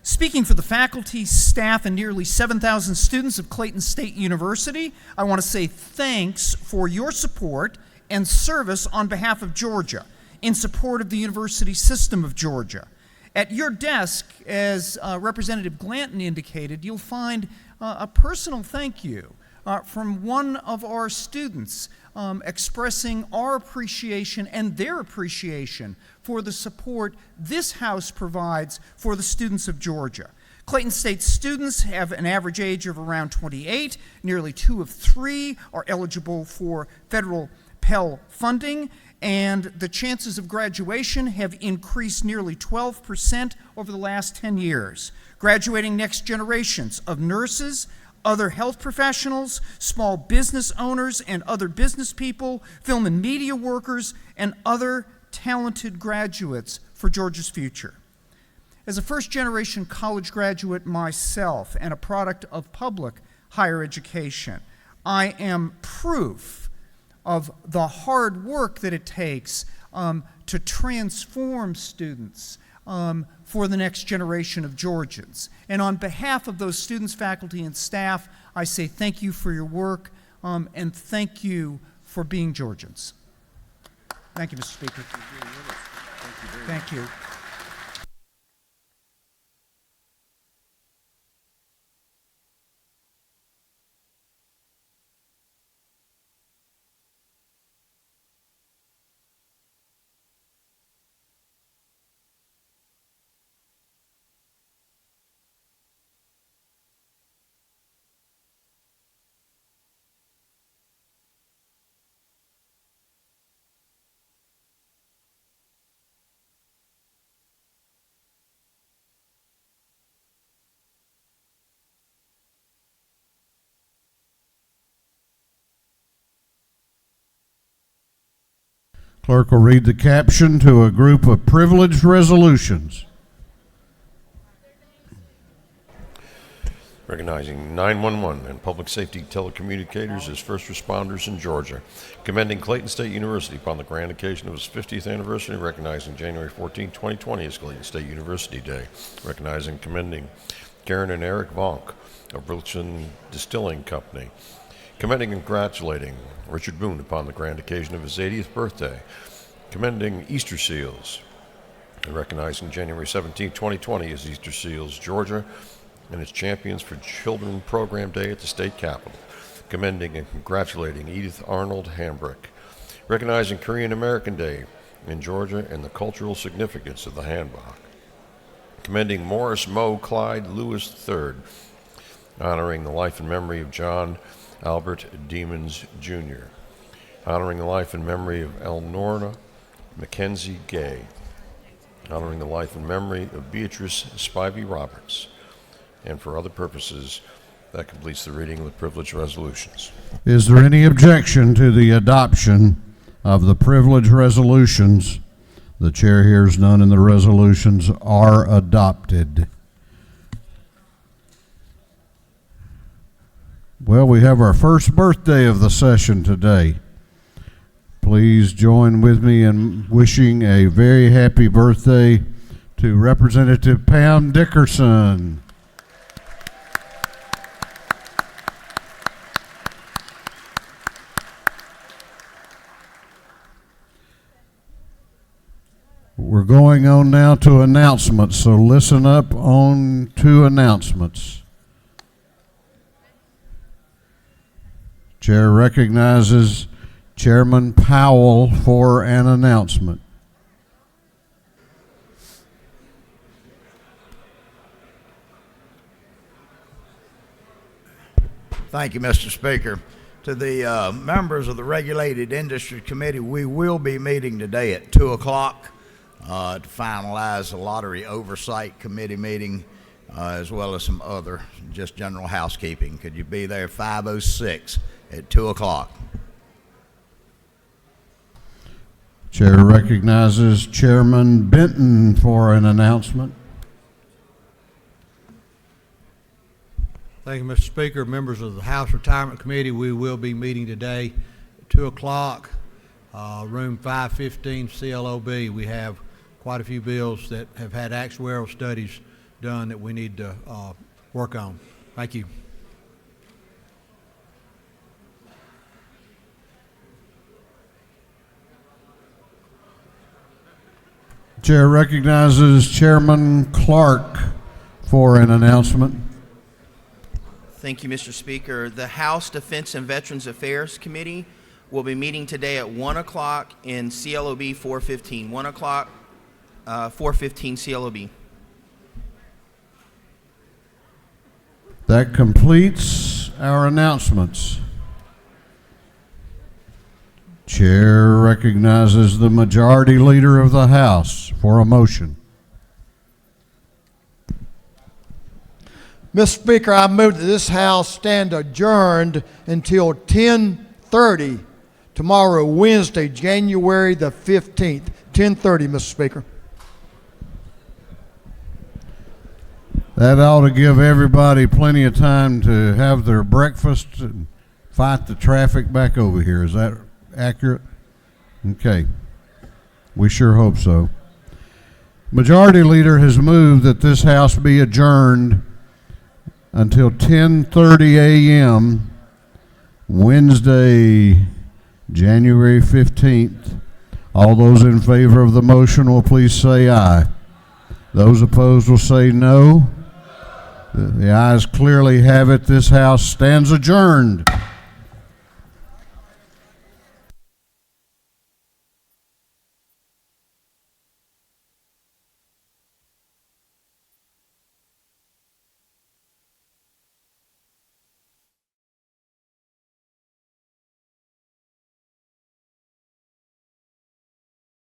speaking for the faculty, staff, and nearly 7,000 students of Clayton State University, I want to say thanks for your support and service on behalf of Georgia in support of the university system of Georgia. At your desk, as Representative Glanton indicated, you'll find a personal thank you from one of our students expressing our appreciation and their appreciation for the support this House provides for the students of Georgia. Clayton State students have an average age of around 28. Nearly 2 of 3 are eligible for federal Pell funding, and the chances of graduation have increased nearly 12% over the last 10 years, graduating next generations of nurses, other health professionals, small business owners and other business people, film and media workers, and other talented graduates for Georgia's future. As a first-generation college graduate myself and a product of public higher education, I am proof of the hard work that it takes to transform students for the next generation of Georgians. And on behalf of those students, faculty, and staff, I say thank you for your work and thank you for being Georgians. Thank you, Mr. Speaker. Thank you. Clerk will read the caption to a group of privileged resolutions. Recognizing 911 and public safety telecommunicators as first responders in Georgia. Commending Clayton State University upon the grand occasion of its 50th anniversary. Recognizing January 14, 2020 as Clayton State University Day. Recognizing and commending Karen and Eric Vonk of Wilson Distilling Company. Commending and congratulating Richard Boone upon the grand occasion of his 80th birthday. Commending Easter Seals. And recognizing January 17, 2020 as Easter Seals Georgia and its Champions for Children Program Day at the State Capitol. Commending and congratulating Edith Arnold Hambrick. Recognizing Korean American Day in Georgia and the cultural significance of the hanbok. Commending Morris Moe Clyde Lewis III. Honoring the life and memory of John Albert Demons Jr. Honoring the life and memory of Elnorna Mackenzie Gay. honoring the life and memory of Beatrice Spivey Roberts, and for other purposes. That completes the reading of the privilege resolutions. Is there any objection to the adoption of the privilege resolutions? The chair hears none, and the resolutions are adopted. Well, we have our first birthday of the session today. Please join with me in wishing a very happy birthday to Representative Pam Dickerson. We're going on now to announcements, so listen up on to announcements. Chair recognizes Chairman Powell for an announcement. Thank you, Mr. Speaker. To the members of the Regulated Industry Committee, we will be meeting today at 2 o'clock to finalize the Lottery Oversight Committee meeting, as well as some other just general housekeeping. Could you be there 5:06 at 2 o'clock? Chair recognizes Chairman Benton for an announcement. Thank you, Mr. Speaker. Members of the House Retirement Committee, we will be meeting today at 2 o'clock, room 515 CLOB. We have quite a few bills that have had actuarial studies done that we need to work on. Thank you. Chair recognizes Chairman Clark for an announcement. Thank you, Mr. Speaker. The House Defense and Veterans Affairs Committee will be meeting today at 1 o'clock in CLOB 415. 1 o'clock, 415 CLOB. That completes our announcements. Chair recognizes the Majority Leader of the House for a motion. Mr. Speaker, I move that this House stand adjourned until 10:30 tomorrow, Wednesday, January the 15th. 10:30, Mr. Speaker. That ought to give everybody plenty of time to have their breakfast and fight the traffic back over here. Is that accurate? Okay. We sure hope so. Majority Leader has moved that this House be adjourned until 10:30 a.m. Wednesday, January 15th. All those in favor of the motion will please say aye. Those opposed will say no. The ayes clearly have it. This House stands adjourned.